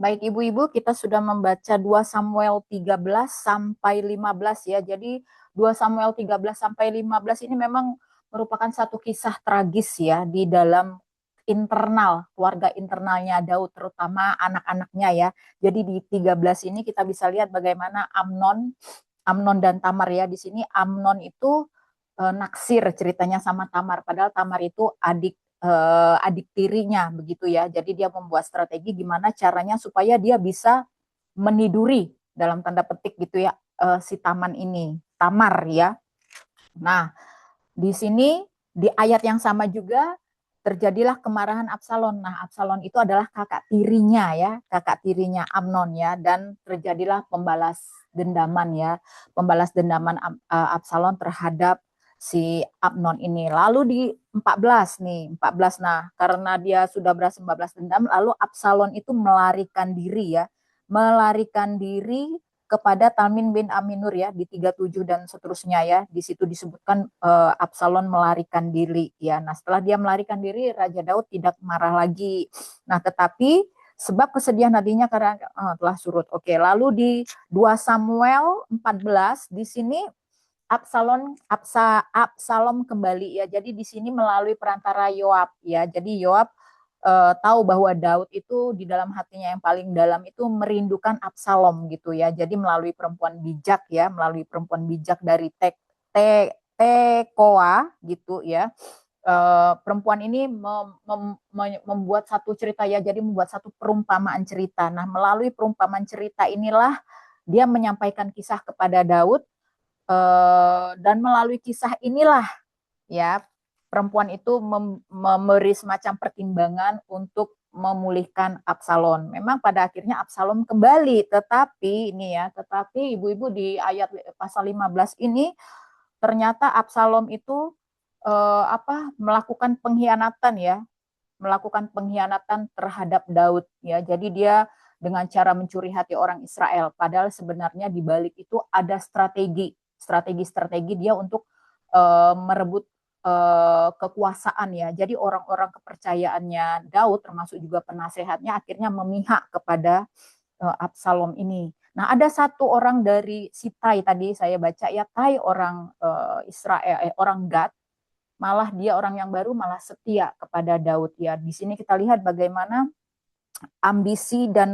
Baik Ibu-ibu, kita sudah membaca 2 Samuel 13 sampai 15 ya. Jadi 2 Samuel 13 sampai 15 ini memang merupakan satu kisah tragis ya di dalam internal, keluarga internalnya Daud, terutama anak-anaknya ya. Jadi di 13 ini kita bisa lihat bagaimana Amnon dan Tamar ya. Di sini Amnon itu naksir ceritanya sama Tamar, padahal Tamar itu adik tirinya begitu ya. Jadi dia membuat strategi gimana caranya supaya dia bisa meniduri dalam tanda petik gitu ya si Tamar ya. Nah, di sini di ayat yang sama juga terjadilah kemarahan Absalom. Nah, Absalom itu adalah kakak tirinya ya, kakak tirinya Amnon ya, dan terjadilah pembalas dendaman ya, pembalas dendaman Absalom terhadap si Amnon ini. Lalu di 14 nih, 14. Nah, karena dia sudah berhasil membalas dendam, lalu Absalom itu melarikan diri ya, melarikan diri kepada Talmin bin Aminur ya di 37 dan seterusnya ya. Di situ disebutkan Absalom melarikan diri ya. Nah, setelah dia melarikan diri, Raja Daud tidak marah lagi. Nah, tetapi sebab kesedihan hatinya karena telah surut. Oke, lalu di 2 Samuel 14 di sini Absalom kembali ya. Jadi di sini melalui perantara Yoab ya. Jadi Yoab tahu bahwa Daud itu di dalam hatinya yang paling dalam itu merindukan Absalom gitu ya. Jadi melalui perempuan bijak ya, melalui perempuan bijak dari Tekoa gitu ya. Perempuan ini membuat satu cerita ya, jadi membuat satu perumpamaan cerita. Nah, melalui perumpamaan cerita inilah dia menyampaikan kisah kepada Daud, dan melalui kisah inilah ya perempuan itu memberi semacam pertimbangan untuk memulihkan Absalom. Memang pada akhirnya Absalom kembali, tetapi ibu-ibu di ayat pasal 15 ini ternyata Absalom itu melakukan pengkhianatan ya, melakukan pengkhianatan terhadap Daud ya. Jadi dia dengan cara mencuri hati orang Israel, padahal sebenarnya di balik itu ada strategi dia untuk merebut kekuasaan ya. Jadi orang-orang kepercayaannya Daud termasuk juga penasehatnya akhirnya memihak kepada Absalom ini. Nah, ada satu orang dari Sitai tadi saya baca ya, Tai orang Israel, orang Gad, malah dia orang yang baru malah setia kepada Daud ya. Di sini kita lihat bagaimana ambisi dan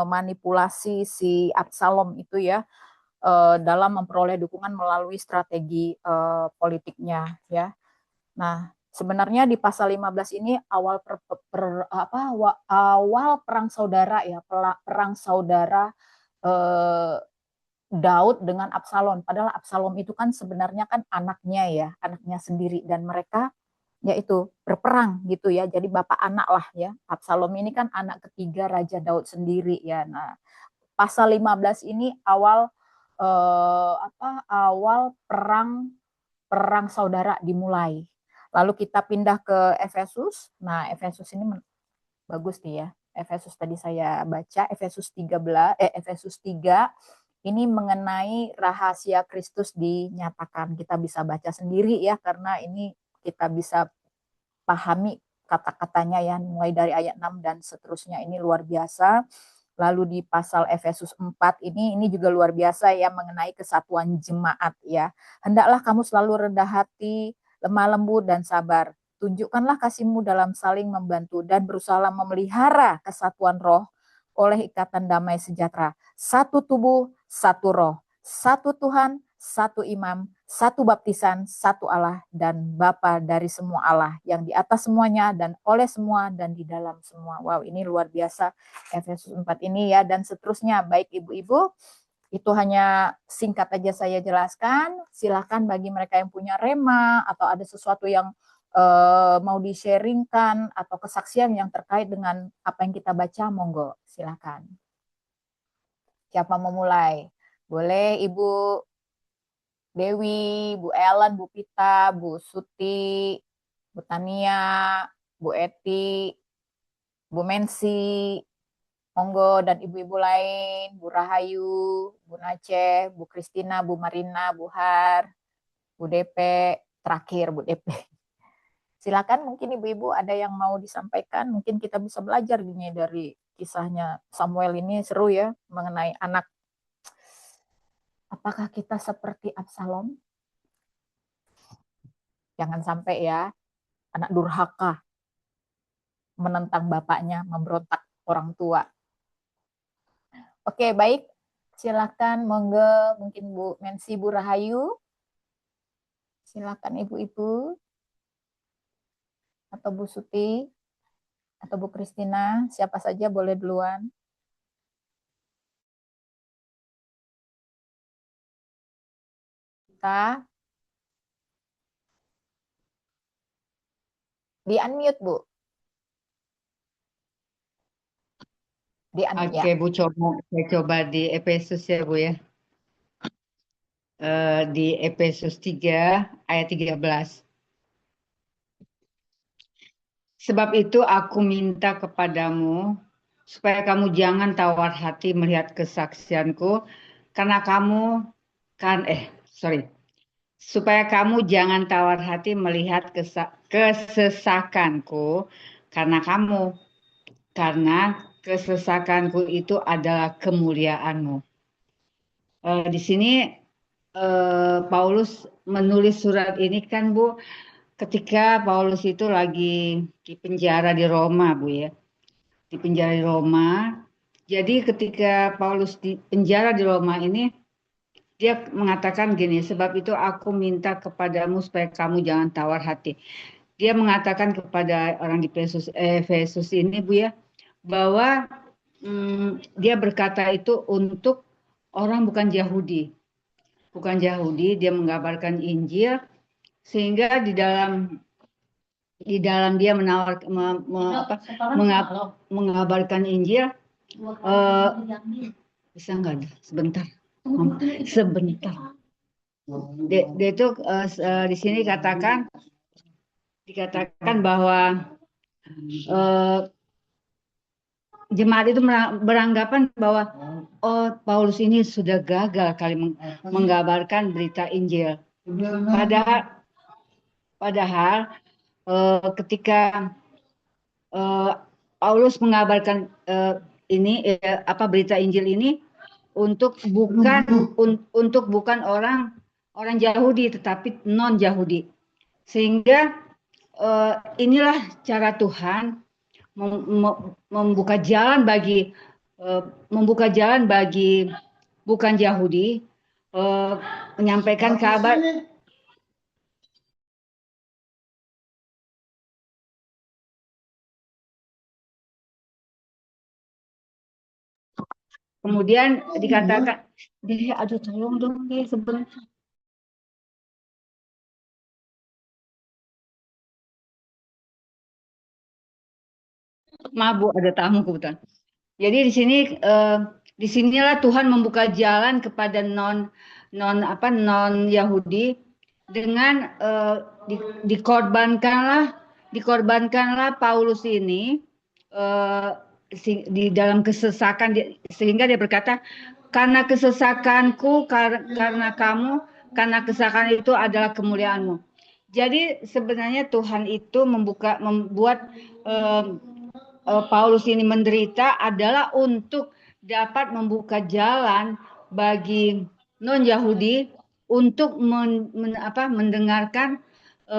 manipulasi si Absalom itu ya dalam memperoleh dukungan melalui strategi politiknya ya. Nah, sebenarnya di pasal 15 ini awal perang saudara ya, perang saudara Daud dengan Absalom. Padahal Absalom itu kan sebenarnya kan anaknya ya, anaknya sendiri, dan mereka yaitu berperang gitu ya. Jadi bapak anak lah ya. Absalom ini kan anak ketiga Raja Daud sendiri ya. Nah, pasal 15 ini awal perang saudara dimulai. Lalu kita pindah ke Efesus. Nah, Efesus ini bagus nih ya. Efesus tadi saya baca Efesus 3 ini mengenai rahasia Kristus dinyatakan. Kita bisa baca sendiri ya, karena ini kita bisa pahami kata-katanya ya, mulai dari ayat 6 dan seterusnya. Ini luar biasa. Lalu di pasal Efesus 4 ini juga luar biasa ya, mengenai kesatuan jemaat ya. Hendaklah kamu selalu rendah hati, lemah lembut dan sabar. Tunjukkanlah kasihmu dalam saling membantu dan berusahalah memelihara kesatuan roh oleh ikatan damai sejahtera. Satu tubuh, satu roh, satu Tuhan, satu imam, satu baptisan, satu Allah dan Bapa dari semua Allah, yang di atas semuanya dan oleh semua dan di dalam semua. Wow, ini luar biasa Efesus 4 ini ya, dan seterusnya. Baik ibu-ibu, itu hanya singkat aja saya jelaskan. Silakan bagi mereka yang punya rema atau ada sesuatu yang mau di-sharingkan atau kesaksian yang terkait dengan apa yang kita baca, monggo silakan. Siapa mau mulai? Boleh Ibu Dewi, Bu Ellen, Bu Pita, Bu Suti, Bu Tania, Bu Eti, Bu Mensi, monggo, dan ibu-ibu lain, Bu Rahayu, Bu Nace, Bu Kristina, Bu Marina, Bu Har, Bu DP, terakhir Bu DP. Silakan, mungkin ibu-ibu ada yang mau disampaikan, mungkin kita bisa belajar gini dari kisahnya Samuel ini, seru ya, mengenai anak. Apakah kita seperti Absalom? Jangan sampai ya, anak durhaka, menentang bapaknya, memberontak orang tua. Oke, baik. Silakan, monggo, mungkin Bu Mensi, Bu Rahayu. Silakan ibu-ibu. Atau Bu Suti, atau Bu Kristina, siapa saja boleh duluan. Kita di-unmute, Bu.
Oke, Bu, saya coba di Efesus ya, Bu ya. Di Efesus 3 ayat 13. Sebab itu aku minta kepadamu supaya kamu jangan tawar hati melihat kesaksianku, karena kamu supaya kamu jangan tawar hati melihat kesesakanku karena kesesakanku itu adalah kemuliaanmu. Di sini Paulus menulis surat ini kan Bu, ketika Paulus itu lagi di penjara di Roma Bu ya, di penjara di Roma. Jadi ketika Paulus di penjara di Roma ini, dia mengatakan gini, sebab itu aku minta kepadamu supaya kamu jangan tawar hati. Dia mengatakan kepada orang di Efesus ini Bu ya, bahwa dia berkata itu untuk orang bukan Yahudi. Bukan Yahudi, dia menggambarkan Injil sehingga di dalam dia mengabarkan Injil bisa enggak ada sebentar. Dia itu di sini dikatakan bahwa jemaat itu beranggapan bahwa Paulus ini sudah gagal kali menggambarkan berita Injil. Padahal ketika Paulus mengabarkan berita Injil ini untuk bukan orang Yahudi tetapi non Yahudi. Sehingga inilah cara Tuhan membuka jalan bagi bukan Yahudi menyampaikan kabar. Kemudian dikatakan, aduh tolong dong sebentar. Maaf Bu, ada tamu kebetulan. Jadi di sinilah Tuhan membuka jalan kepada non Yahudi dengan dikorbankanlah Paulus ini di dalam kesesakan, sehingga dia berkata, karena kesesakanku, karena kamu, karena kesesakan itu adalah kemuliaanmu. Jadi sebenarnya Tuhan itu membuat Paulus ini menderita adalah untuk dapat membuka jalan bagi non-Yahudi untuk mendengarkan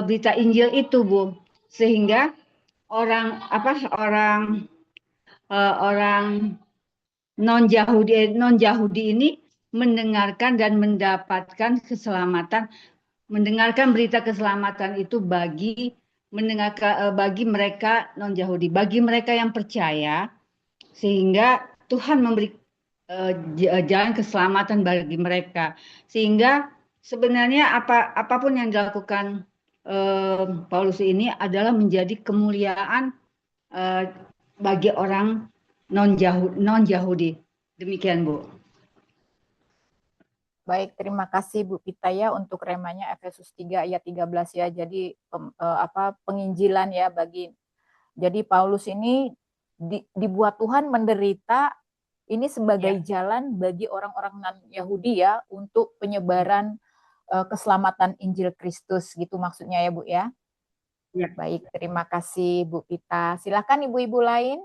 berita Injil itu Bu, sehingga orang non-Yahudi ini mendengarkan dan mendapatkan keselamatan, mendengarkan berita keselamatan itu bagi mereka non-Yahudi, bagi mereka yang percaya, sehingga Tuhan memberi jalan keselamatan bagi mereka. Sehingga sebenarnya apapun yang dilakukan Paulus ini adalah menjadi kemuliaan bagi orang non-Yahudi. Demikian Bu.
Baik, terima kasih Bu Pita ya untuk remanya Efesus 3 ayat 13 ya. Jadi penginjilan ya jadi Paulus ini dibuat Tuhan menderita ini sebagai jalan bagi orang-orang non-Yahudi ya untuk penyebaran keselamatan Injil Kristus gitu maksudnya ya Bu ya. Ya. Baik, terima kasih Bu Pita. Silakan ibu-ibu lain.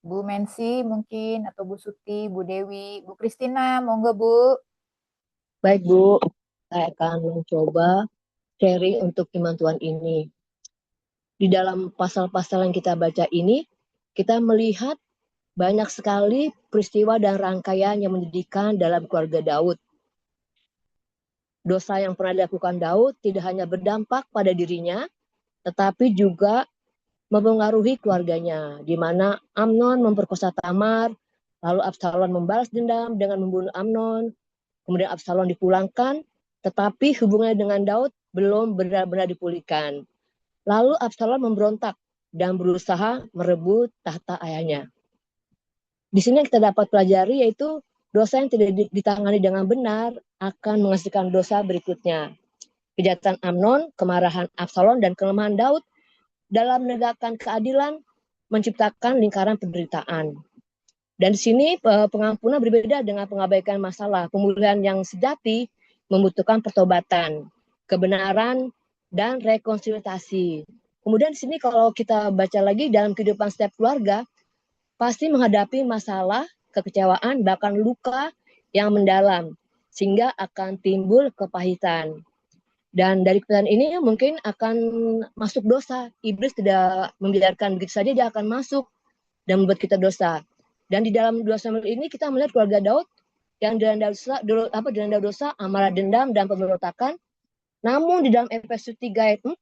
Bu Mensi mungkin, atau Bu Suti, Bu Dewi, Bu Kristina, monggo Bu.
Baik Bu, saya akan mencoba sharing untuk iman Tuhan ini. Di dalam pasal-pasal yang kita baca ini, kita melihat banyak sekali peristiwa dan rangkaian yang menyedihkan dalam keluarga Daud. Dosa yang pernah dilakukan Daud tidak hanya berdampak pada dirinya, tetapi juga mempengaruhi keluarganya, di mana Amnon memperkosa Tamar, lalu Absalom membalas dendam dengan membunuh Amnon, kemudian Absalom dipulangkan, tetapi hubungannya dengan Daud belum benar-benar dipulihkan. Lalu Absalom memberontak dan berusaha merebut tahta ayahnya. Di sini yang kita dapat pelajari yaitu dosa yang tidak ditangani dengan benar akan menghasilkan dosa berikutnya. Kejahatan Amnon, kemarahan Absalom, dan kelemahan Daud dalam menegakkan keadilan menciptakan lingkaran penderitaan. Dan di sini pengampunan berbeda dengan pengabaikan masalah. Pemulihan yang sejati membutuhkan pertobatan, kebenaran, dan rekonsiliasi. Kemudian di sini kalau kita baca lagi dalam kehidupan setiap keluarga, pasti menghadapi masalah, kekecewaan, bahkan luka yang mendalam, sehingga akan timbul kepahitan. Dan dari kepahitan ini mungkin akan masuk dosa. Iblis tidak membiarkan begitu saja, dia akan masuk dan membuat kita dosa. Dan di dalam 2 Samuel ini kita melihat keluarga Daud yang dilanda dosa, amarah, dendam, dan pemberontakan. Namun di dalam Efesus 3 ayat 4,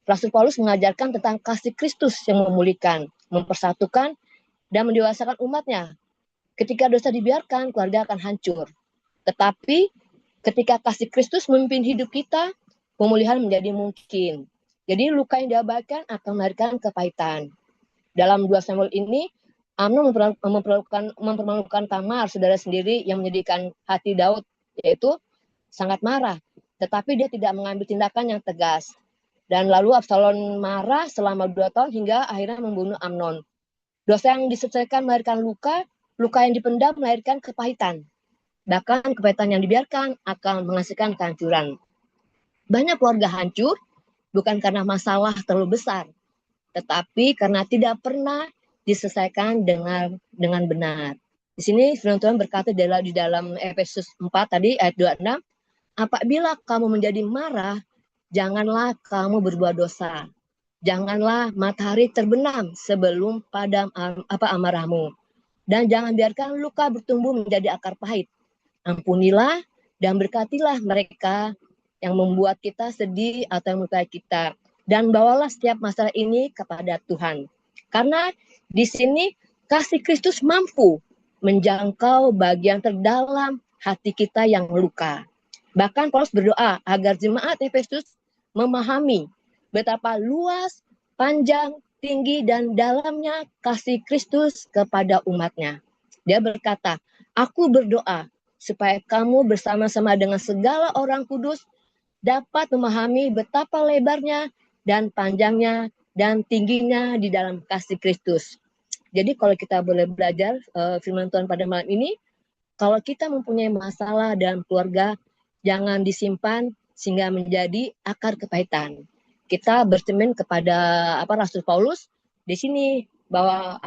Rasul Paulus mengajarkan tentang kasih Kristus yang memulihkan, mempersatukan, dan mendewasakan umatnya. Ketika dosa dibiarkan, keluarga akan hancur. Tetapi ketika kasih Kristus memimpin hidup kita, pemulihan menjadi mungkin. Jadi luka yang diabaikan akan melahirkan kepahitan. Dalam 2 Samuel ini, Amnon mempermalukan Tamar, saudara sendiri yang menyedihkan hati Daud, yaitu sangat marah. Tetapi dia tidak mengambil tindakan yang tegas. Dan lalu Absalom marah selama 2 tahun hingga akhirnya membunuh Amnon. Dosa yang diselesaikan melahirkan luka, luka yang dipendam melahirkan kepahitan. Bahkan kepahitan yang dibiarkan akan menghasilkan kehancuran. Banyak keluarga hancur bukan karena masalah terlalu besar, tetapi karena tidak pernah diselesaikan dengan benar. Di sini firman Tuhan berkata di dalam Efesus 4 tadi ayat 26, apabila kamu menjadi marah, janganlah kamu berbuat dosa. Janganlah matahari terbenam sebelum padam amarahmu. Dan jangan biarkan luka bertumbuh menjadi akar pahit. Ampunilah dan berkatilah mereka yang membuat kita sedih atau yang melukai kita. Dan bawalah setiap masalah ini kepada Tuhan. Karena di sini kasih Kristus mampu menjangkau bagian terdalam hati kita yang luka. Bahkan Paulus berdoa agar jemaat Efesus memahami betapa luas, panjang, tinggi, dan dalamnya kasih Kristus kepada umatnya. Dia berkata, aku berdoa supaya kamu bersama-sama dengan segala orang kudus dapat memahami betapa lebarnya dan panjangnya dan tingginya di dalam kasih Kristus. Jadi kalau kita boleh belajar firman Tuhan pada malam ini, kalau kita mempunyai masalah dalam keluarga, jangan disimpan sehingga menjadi akar kepahitan. Kita bercermin kepada Rasul Paulus di sini bahwa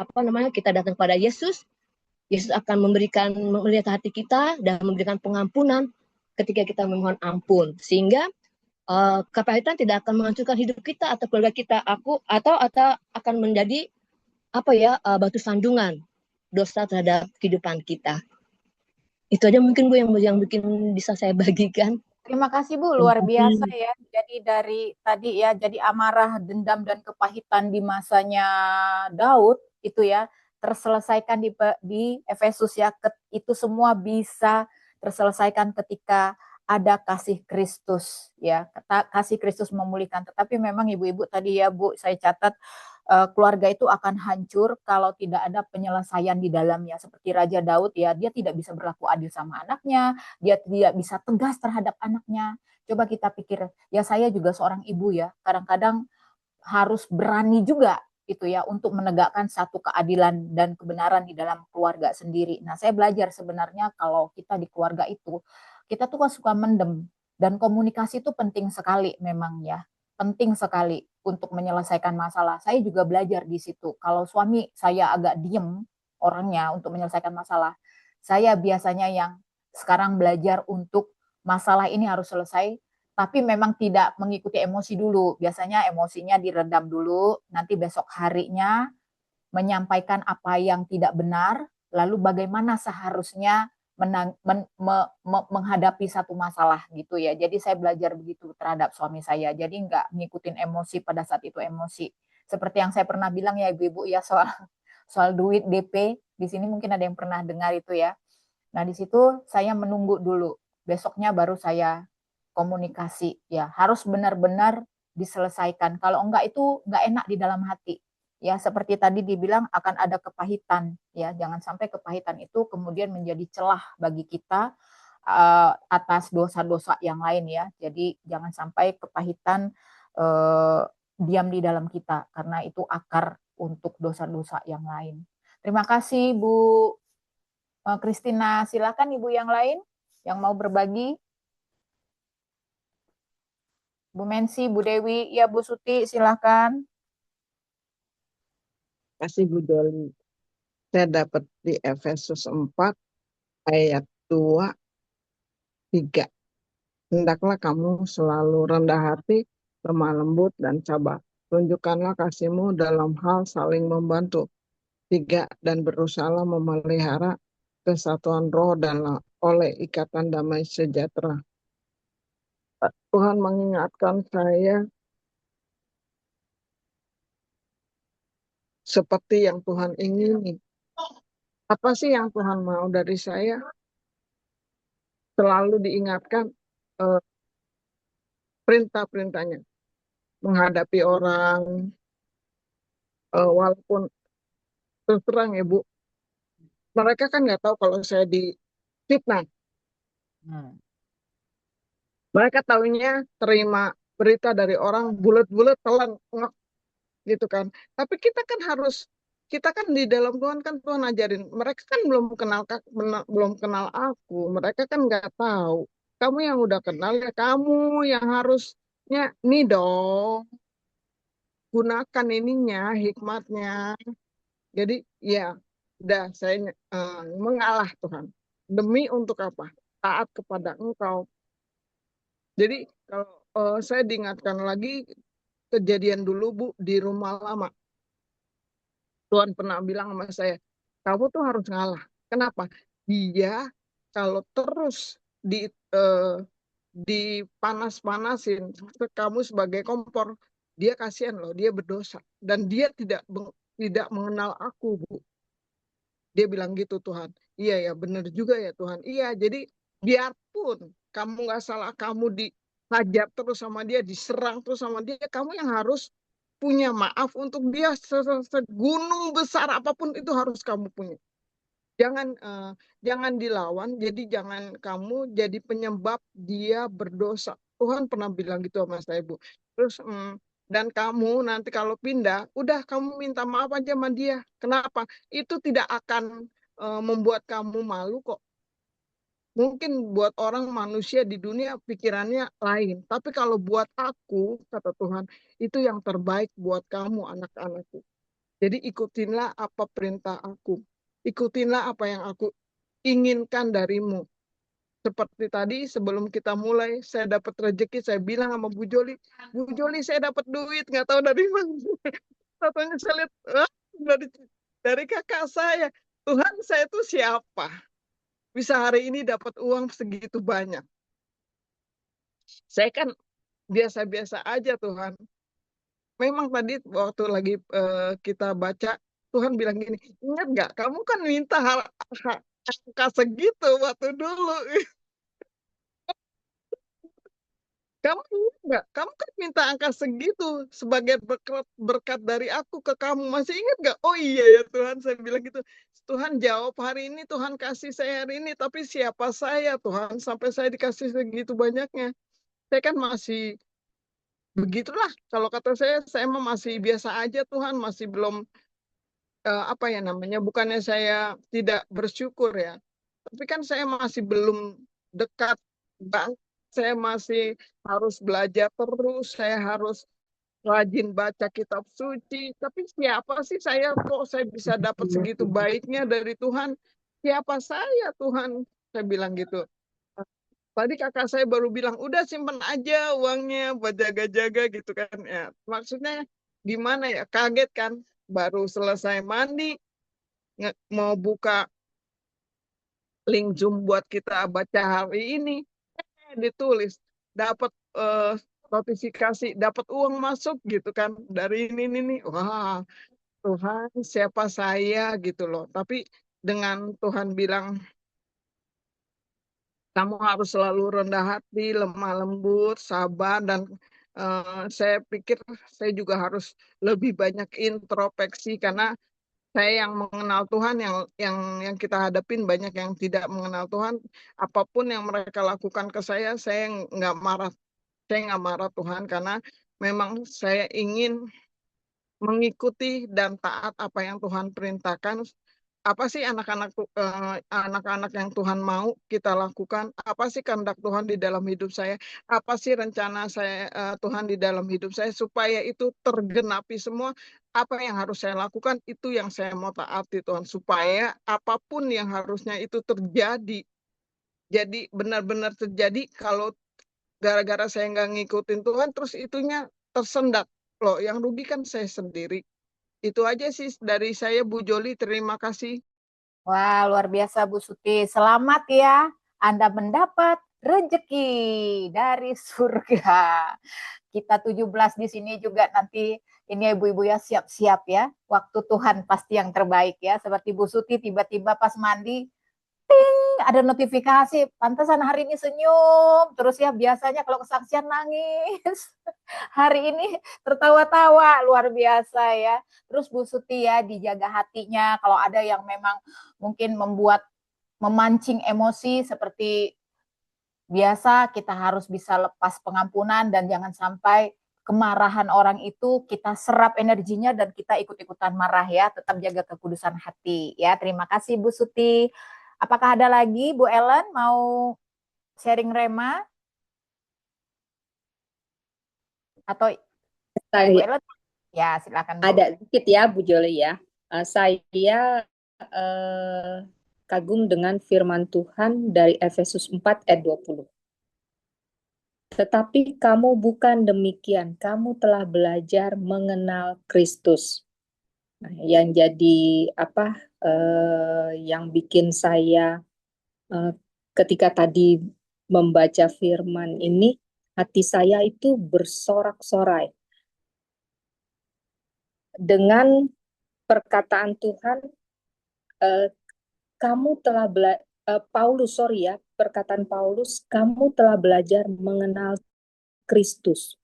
kita datang kepada Yesus. Yesus akan melihat hati kita dan memberikan pengampunan ketika kita memohon ampun, sehingga kepahitan tidak akan menghancurkan hidup kita atau keluarga kita, atau akan menjadi batu sandungan dosa terhadap kehidupan kita. Itu aja mungkin Bu yang bikin bisa saya bagikan.
Terima kasih Bu, luar biasa ya. Jadi dari tadi ya, jadi amarah, dendam, dan kepahitan di masanya Daud itu ya terselesaikan di Efesus ya. Itu semua bisa terselesaikan ketika ada kasih Kristus ya. Kasih Kristus memulihkan. Tetapi memang ibu-ibu tadi ya Bu, saya catat keluarga itu akan hancur kalau tidak ada penyelesaian di dalamnya. Seperti Raja Daud ya, dia tidak bisa berlaku adil sama anaknya, dia tidak bisa tegas terhadap anaknya. Coba kita pikir, ya saya juga seorang ibu ya, kadang-kadang harus berani juga itu ya untuk menegakkan satu keadilan dan kebenaran di dalam keluarga sendiri. Nah, saya belajar sebenarnya kalau kita di keluarga itu, kita tuh suka mendem, dan komunikasi itu penting sekali memang ya. Penting sekali untuk menyelesaikan masalah. Saya juga belajar di situ. Kalau suami saya agak diem orangnya untuk menyelesaikan masalah, saya biasanya yang sekarang belajar untuk masalah ini harus selesai, tapi memang tidak mengikuti emosi dulu. Biasanya emosinya diredam dulu, nanti besok harinya menyampaikan apa yang tidak benar, lalu bagaimana seharusnya menghadapi satu masalah gitu ya. Jadi saya belajar begitu terhadap suami saya. Jadi nggak ngikutin emosi pada saat itu emosi. Seperti yang saya pernah bilang ya ibu-ibu ya soal duit DP. Di sini mungkin ada yang pernah dengar itu ya. Nah di situ saya menunggu dulu. Besoknya baru saya komunikasi ya. Harus benar-benar diselesaikan. Kalau enggak itu nggak enak di dalam hati. Ya seperti tadi dibilang akan ada kepahitan ya, jangan sampai kepahitan itu kemudian menjadi celah bagi kita atas dosa-dosa yang lain ya. Jadi jangan sampai kepahitan diam di dalam kita, karena itu akar untuk dosa-dosa yang lain. Terima kasih Bu Christina. Silakan Ibu yang lain yang mau berbagi. Bu Mensi, Bu Dewi, ya Bu Suti, silahkan.
Kasih Bu Doli. Saya dapat di Efesus 4 ayat 2, 3. Hendaklah kamu selalu rendah hati, lemah lembut, dan sabar. Tunjukkanlah kasihmu dalam hal saling membantu. 3. Dan berusahalah memelihara kesatuan roh dan oleh ikatan damai sejahtera. Tuhan mengingatkan saya seperti yang Tuhan ingini. Apa sih yang Tuhan mau dari saya? Selalu diingatkan perintah-perintahnya. Menghadapi orang, walaupun terus terang ya Bu, mereka kan nggak tahu kalau saya difitnah. Mereka taunya terima berita dari orang bulat-bulat telan gitu kan. Tapi kita kan di dalam Tuhan kan Tuhan ajarin. Mereka kan belum kenal aku. Mereka kan nggak tahu. Kamu yang udah kenal ya kamu yang harusnya nih dong. Gunakan ininya, hikmatnya. Jadi ya udah saya mengalah Tuhan. Demi untuk apa? Taat kepada Engkau. Jadi kalau saya diingatkan lagi kejadian dulu Bu di rumah lama. Tuhan pernah bilang sama saya, kamu tuh harus ngalah. Kenapa? Dia kalau terus dipanas-panasin kamu sebagai kompor, dia kasihan loh, dia berdosa dan dia tidak mengenal aku, Bu. Dia bilang gitu Tuhan. Iya ya, benar juga ya Tuhan. Iya, jadi biarpun kamu nggak salah, kamu dihajar terus sama dia, diserang terus sama dia, kamu yang harus punya maaf untuk dia. Segunung besar apapun itu harus kamu punya. Jangan dilawan, jadi jangan kamu jadi penyebab dia berdosa. Tuhan pernah bilang gitu sama saya, Bu. Terus dan kamu nanti kalau pindah, udah kamu minta maaf aja sama dia. Kenapa? Itu tidak akan membuat kamu malu kok. Mungkin buat orang manusia di dunia pikirannya lain. Tapi kalau buat aku, kata Tuhan, itu yang terbaik buat kamu anak-anakku. Jadi ikutinlah apa perintah aku. Ikutinlah apa yang aku inginkan darimu. Seperti tadi sebelum kita mulai, saya dapat rezeki, saya bilang sama Bu Joli saya dapat duit, nggak tahu dari mana. Katanya saya lihat dari kakak saya. Tuhan, saya itu siapa? Bisa hari ini dapat uang segitu banyak. Saya kan biasa-biasa aja Tuhan. Memang tadi waktu lagi kita baca, Tuhan bilang gini, ingat nggak, kamu kan minta angka segitu waktu dulu. Kamu ingat nggak, kamu kan minta angka segitu sebagai berkat dari aku ke kamu. Masih ingat nggak? Oh iya ya Tuhan, saya bilang gitu. Tuhan jawab hari ini, Tuhan kasih saya hari ini, tapi siapa saya Tuhan sampai saya dikasih segitu banyaknya. Saya kan masih begitulah. Kalau kata saya masih biasa aja Tuhan, masih belum apa ya namanya, bukannya saya tidak bersyukur ya, tapi kan saya masih belum dekat banget. Saya masih harus belajar terus, saya harus rajin baca kitab suci. Tapi siapa sih saya kok saya bisa dapat segitu baiknya dari Tuhan? Siapa saya Tuhan? Saya bilang gitu. Tadi kakak saya baru bilang, udah simpen aja uangnya buat jaga-jaga gitu kan. Ya, maksudnya gimana ya, kaget kan. Baru selesai mandi, mau buka link Zoom buat kita baca hari ini, ditulis dapat notifikasi, dapat uang masuk gitu kan dari ini. Wah, Tuhan siapa saya gitu loh. Tapi dengan Tuhan bilang kamu harus selalu rendah hati, lemah lembut, sabar, dan saya pikir saya juga harus lebih banyak introspeksi karena saya yang mengenal Tuhan, yang kita hadapin banyak yang tidak mengenal Tuhan. Apapun yang mereka lakukan ke saya nggak marah. Saya nggak marah Tuhan karena memang saya ingin mengikuti dan taat apa yang Tuhan perintahkan Apa sih anak-anak yang Tuhan mau kita lakukan? Apa sih kehendak Tuhan di dalam hidup saya? Apa sih rencana Tuhan di dalam hidup saya supaya itu tergenapi semua? Apa yang harus saya lakukan? Itu yang saya mau taati Tuhan supaya apapun yang harusnya itu terjadi. Jadi benar-benar terjadi. Kalau gara-gara saya nggak ngikutin Tuhan, terus itunya tersendat. Loh, yang rugi kan saya sendiri. Itu aja sih dari saya, Bu Joli. Terima kasih.
Wah, luar biasa Bu Suti. Selamat ya, Anda mendapat rezeki dari surga. Kita 17 di sini juga nanti ini ibu-ibu ya siap-siap ya. Waktu Tuhan pasti yang terbaik ya. Seperti Bu Suti tiba-tiba pas mandi, ting, ada notifikasi. Pantesan hari ini senyum. Terus ya biasanya kalau kesaksian nangis. Hari ini tertawa-tawa, luar biasa ya. Terus Bu Suti ya dijaga hatinya. Kalau ada yang memang mungkin memancing emosi seperti biasa, kita harus bisa lepas pengampunan dan jangan sampai kemarahan orang itu kita serap energinya dan kita ikut-ikutan marah ya. Tetap jaga kekudusan hati ya. Terima kasih Bu Suti. Apakah ada lagi Bu Ellen mau sharing rema? Atau Bu
Saya
Ellen? Ya, silakan Bu.
ada sedikit ya Bu Joli ya. Saya kagum dengan firman Tuhan dari Efesus 4 ayat 20. Tetapi kamu bukan demikian, kamu telah belajar mengenal Kristus. Nah, yang jadi yang bikin saya ketika tadi membaca firman ini, hati saya itu bersorak-sorai dengan perkataan Tuhan. Kamu telah perkataan Paulus, kamu telah belajar mengenal Kristus.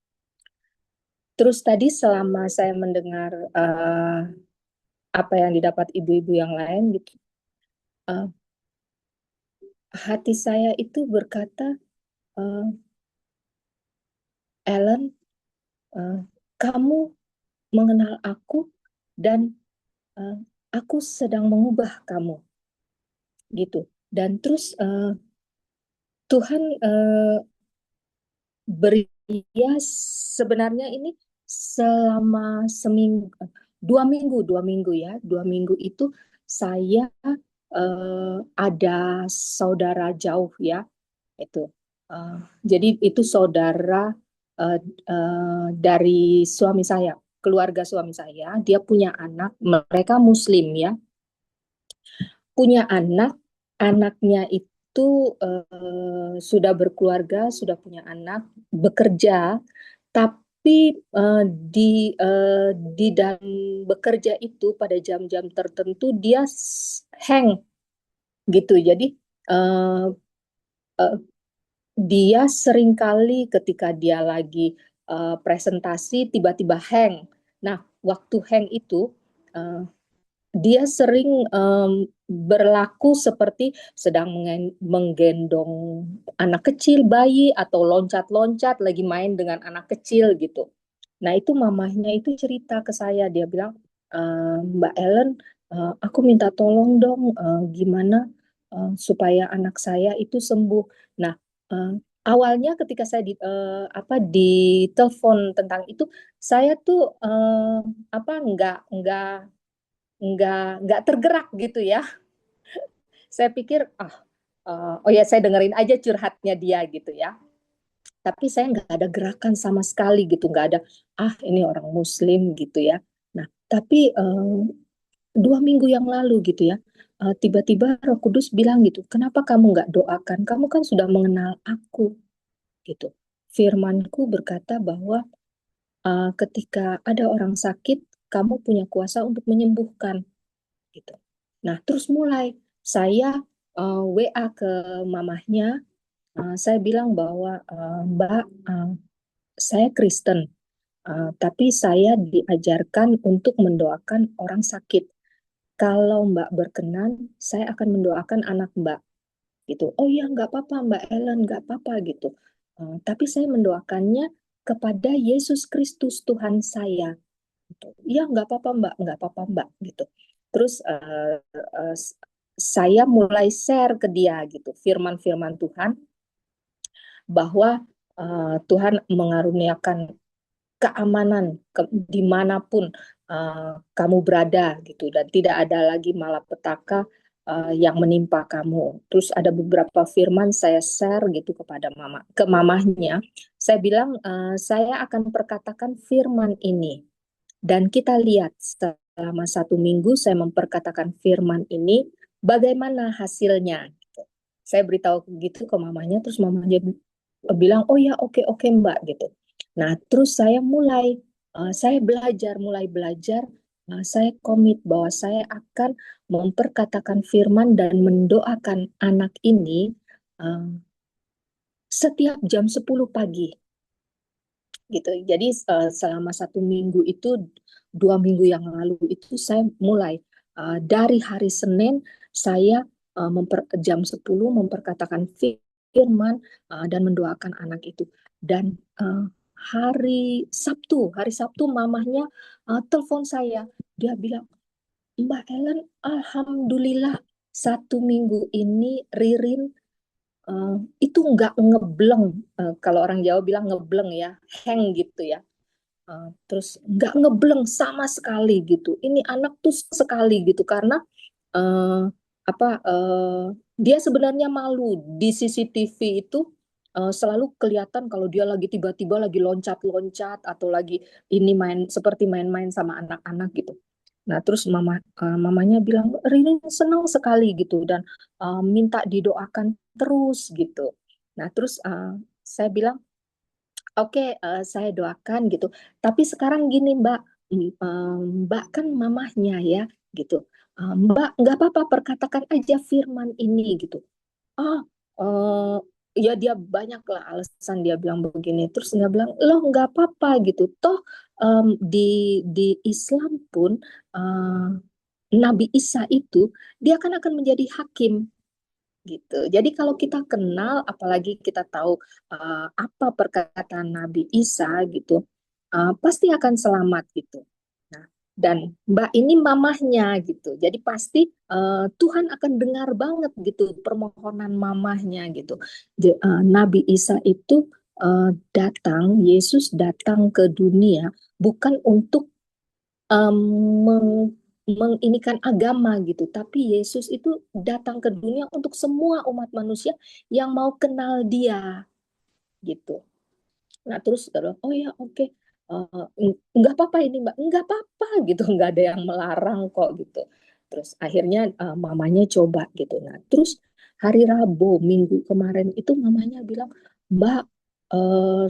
Terus tadi selama saya mendengar apa yang didapat ibu-ibu yang lain gitu, hati saya itu berkata, Ellen, kamu mengenal aku dan aku sedang mengubah kamu, gitu. Dan terus Tuhan beri ya sebenarnya ini selama seminggu, 2 minggu ya, 2 minggu itu saya ada saudara jauh ya, itu. Jadi itu saudara dari suami saya, keluarga suami saya, dia punya anak, mereka Muslim ya, punya anaknya itu sudah berkeluarga, sudah punya anak, bekerja, tapi di dalam bekerja itu pada jam-jam tertentu dia hang gitu. Jadi dia seringkali ketika dia lagi presentasi tiba-tiba hang. Nah, waktu hang itu dia sering berlaku seperti sedang menggendong anak kecil, bayi, atau loncat-loncat lagi main dengan anak kecil gitu. Nah, itu mamahnya itu cerita ke saya, dia bilang, Mbak Ellen, aku minta tolong dong, gimana supaya anak saya itu sembuh. Nah, awalnya ketika saya di telepon tentang itu, saya tuh nggak tergerak gitu ya. Saya pikir oh ya saya dengerin aja curhatnya dia gitu ya. Tapi saya nggak ada gerakan sama sekali gitu, nggak ada ini orang Muslim gitu ya. Nah tapi 2 minggu yang lalu gitu ya, tiba-tiba Roh Kudus bilang gitu, kenapa kamu nggak doakan? Kamu kan sudah mengenal aku gitu. Firmanku berkata bahwa ketika ada orang sakit, kamu punya kuasa untuk menyembuhkan gitu. Nah, terus mulai saya WA ke mamahnya, saya bilang bahwa Mbak, saya Kristen, tapi saya diajarkan untuk mendoakan orang sakit. Kalau Mbak berkenan, saya akan mendoakan anak Mbak. Gitu. Oh iya, nggak apa-apa Mbak Ellen, nggak apa-apa gitu. Tapi saya mendoakannya kepada Yesus Kristus Tuhan saya. Gitu. Ya nggak apa-apa Mbak, nggak apa-apa Mbak gitu. terus saya mulai share ke dia gitu firman-firman Tuhan bahwa Tuhan mengaruniakan keamanan dimanapun kamu berada gitu, dan tidak ada lagi malapetaka yang menimpa kamu. Terus ada beberapa firman saya share gitu kepada mamahnya. Saya bilang saya akan perkatakan firman ini, dan kita lihat selama 1 minggu saya memperkatakan firman ini bagaimana hasilnya gitu. Saya beritahu gitu ke mamanya, terus mamanya bilang oh ya oke oke Mbak gitu. Nah terus saya mulai belajar, saya komit bahwa saya akan memperkatakan firman dan mendoakan anak ini setiap jam 10 pagi gitu. Jadi selama 1 minggu itu, 2 minggu yang lalu itu saya mulai dari hari Senin saya jam 10 memperkatakan firman dan mendoakan anak itu. Dan hari Sabtu mamahnya telepon saya, dia bilang, Mbak Ellen, alhamdulillah 1 minggu ini Ririn itu nggak ngebleng, kalau orang Jawa bilang ngebleng ya, hang gitu ya. Terus nggak ngebleng sama sekali gitu. Ini anak tuh sekali gitu karena dia sebenarnya malu di CCTV itu selalu kelihatan kalau dia lagi tiba-tiba lagi loncat-loncat atau lagi ini seperti main-main sama anak-anak gitu. Nah terus mamanya bilang Rini senang sekali gitu dan minta didoakan terus gitu. Nah terus saya bilang oke, saya doakan gitu. Tapi sekarang gini Mbak, Mbak kan mamahnya ya gitu. Mbak nggak apa-apa perkatakan aja firman ini gitu. Oh, ya dia banyak lah alasan dia bilang begini. Terus dia bilang, loh nggak apa-apa gitu. Toh di Islam pun Nabi Isa itu dia kan akan menjadi hakim gitu. Jadi kalau kita kenal, apalagi kita tahu apa perkataan Nabi Isa gitu, pasti akan selamat gitu. Nah, dan Mbak ini mamahnya gitu. Jadi pasti Tuhan akan dengar banget gitu permohonan mamahnya gitu. Nabi Isa itu Yesus datang ke dunia bukan untuk menginikan agama gitu, tapi Yesus itu datang ke dunia untuk semua umat manusia yang mau kenal Dia gitu. Nah terus oh ya oke, nggak apa-apa ini Mbak, nggak apa-apa gitu, nggak ada yang melarang kok gitu. Terus akhirnya mamanya coba gitu. Nah terus hari Rabu minggu kemarin itu mamanya bilang, Mbak,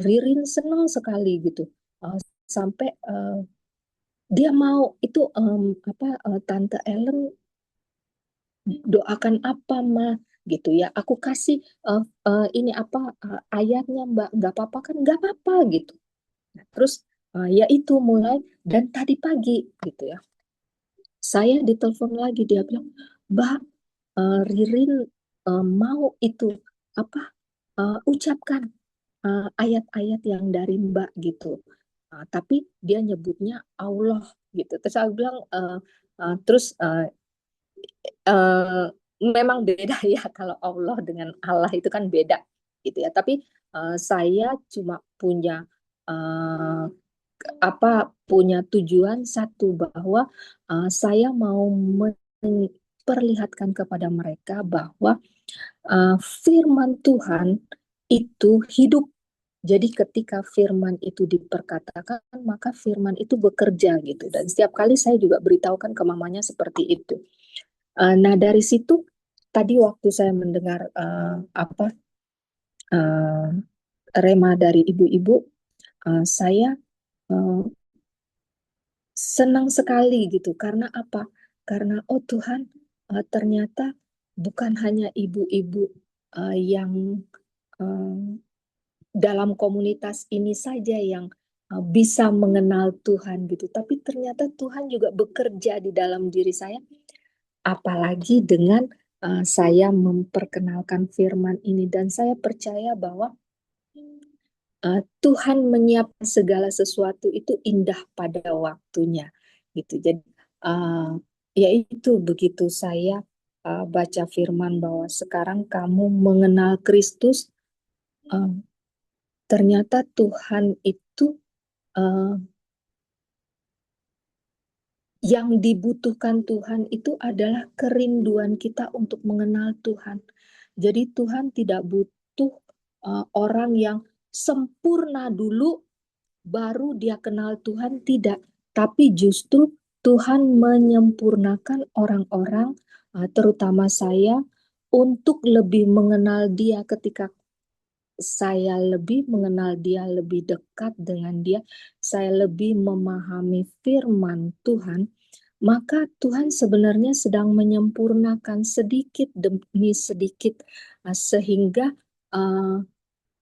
Ririn senang sekali gitu, sampai dia mau itu Tante Ellen doakan apa mah gitu ya, aku kasih ini apa ayatnya Mbak, nggak apa-apa kan, nggak apa-apa gitu. Nah, terus ya itu mulai, dan tadi pagi gitu ya saya ditelepon lagi, dia bilang Mbak, Ririn mau itu apa ucapkan ayat-ayat yang dari Mbak gitu. Tapi dia nyebutnya Allah gitu. Terus aku bilang terus uh, memang beda ya kalau Allah dengan Allah itu kan beda gitu ya. Tapi saya cuma punya punya tujuan satu, bahwa saya mau memperlihatkan kepada mereka bahwa firman Tuhan itu hidup. Jadi ketika firman itu diperkatakan, maka firman itu bekerja gitu. Dan setiap kali saya juga beritahukan ke mamanya seperti itu. Nah dari situ tadi waktu saya mendengar rema dari ibu-ibu, saya senang sekali gitu. Karena apa? Karena oh Tuhan, ternyata bukan hanya ibu-ibu yang dalam komunitas ini saja yang bisa mengenal Tuhan gitu, tapi ternyata Tuhan juga bekerja di dalam diri saya, apalagi dengan saya memperkenalkan firman ini, dan saya percaya bahwa Tuhan menyiapkan segala sesuatu itu indah pada waktunya gitu. Jadi Yaitu begitu saya baca firman bahwa sekarang kamu mengenal Kristus, ternyata Tuhan itu yang dibutuhkan Tuhan itu adalah kerinduan kita untuk mengenal Tuhan. Jadi Tuhan tidak butuh orang yang sempurna dulu baru dia kenal Tuhan, tidak. Tapi justru Tuhan menyempurnakan orang-orang, terutama saya, untuk lebih mengenal Dia. Ketika saya lebih mengenal Dia, lebih dekat dengan Dia, saya lebih memahami firman Tuhan, maka Tuhan sebenarnya sedang menyempurnakan sedikit demi sedikit, sehingga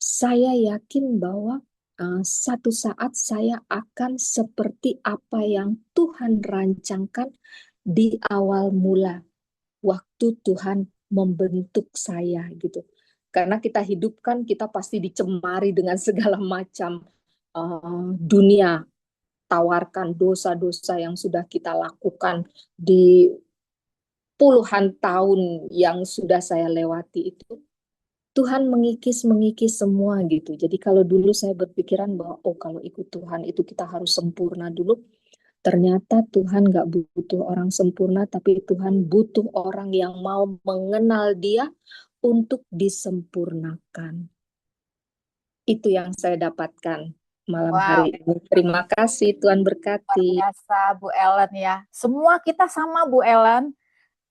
saya yakin bahwa satu saat saya akan seperti apa yang Tuhan rancangkan di awal mula waktu Tuhan membentuk saya gitu. Karena kita hidup kan kita pasti dicemari dengan segala macam dunia tawarkan dosa-dosa yang sudah kita lakukan di puluhan tahun yang sudah saya lewati itu. Tuhan mengikis semua gitu. Jadi kalau dulu saya berpikiran bahwa kalau ikut Tuhan itu kita harus sempurna dulu. Ternyata Tuhan nggak butuh orang sempurna, tapi Tuhan butuh orang yang mau mengenal Dia untuk disempurnakan. Itu yang saya dapatkan malam hari ini. Terima kasih, Tuhan
Luar
berkati.
biasa Bu Ellen ya. Semua kita sama Bu Ellen.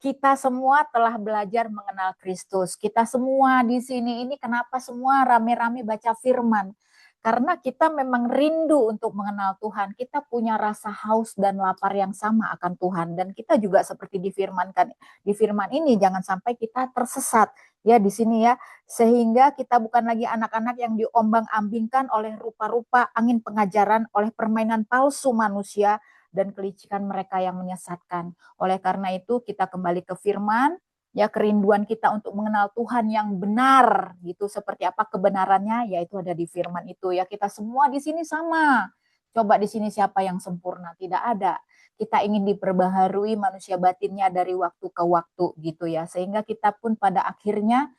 Kita semua telah belajar mengenal Kristus. Kita semua di sini ini kenapa semua rame-rame baca firman? Karena kita memang rindu untuk mengenal Tuhan. Kita punya rasa haus dan lapar yang sama akan Tuhan. Dan kita juga seperti difirmankan di firman ini, jangan sampai kita tersesat ya di sini ya. Sehingga kita bukan lagi anak-anak yang diombang-ambingkan oleh rupa-rupa angin pengajaran, oleh permainan palsu manusia, dan kelicikan mereka yang menyesatkan. Oleh karena itu kita kembali ke firman, ya kerinduan kita untuk mengenal Tuhan yang benar gitu, seperti apa kebenarannya, yaitu ada di firman itu ya. Kita semua di sini sama. Coba di sini siapa yang sempurna? Tidak ada. Kita ingin diperbaharui manusia batinnya dari waktu ke waktu gitu ya. Sehingga kita pun pada akhirnya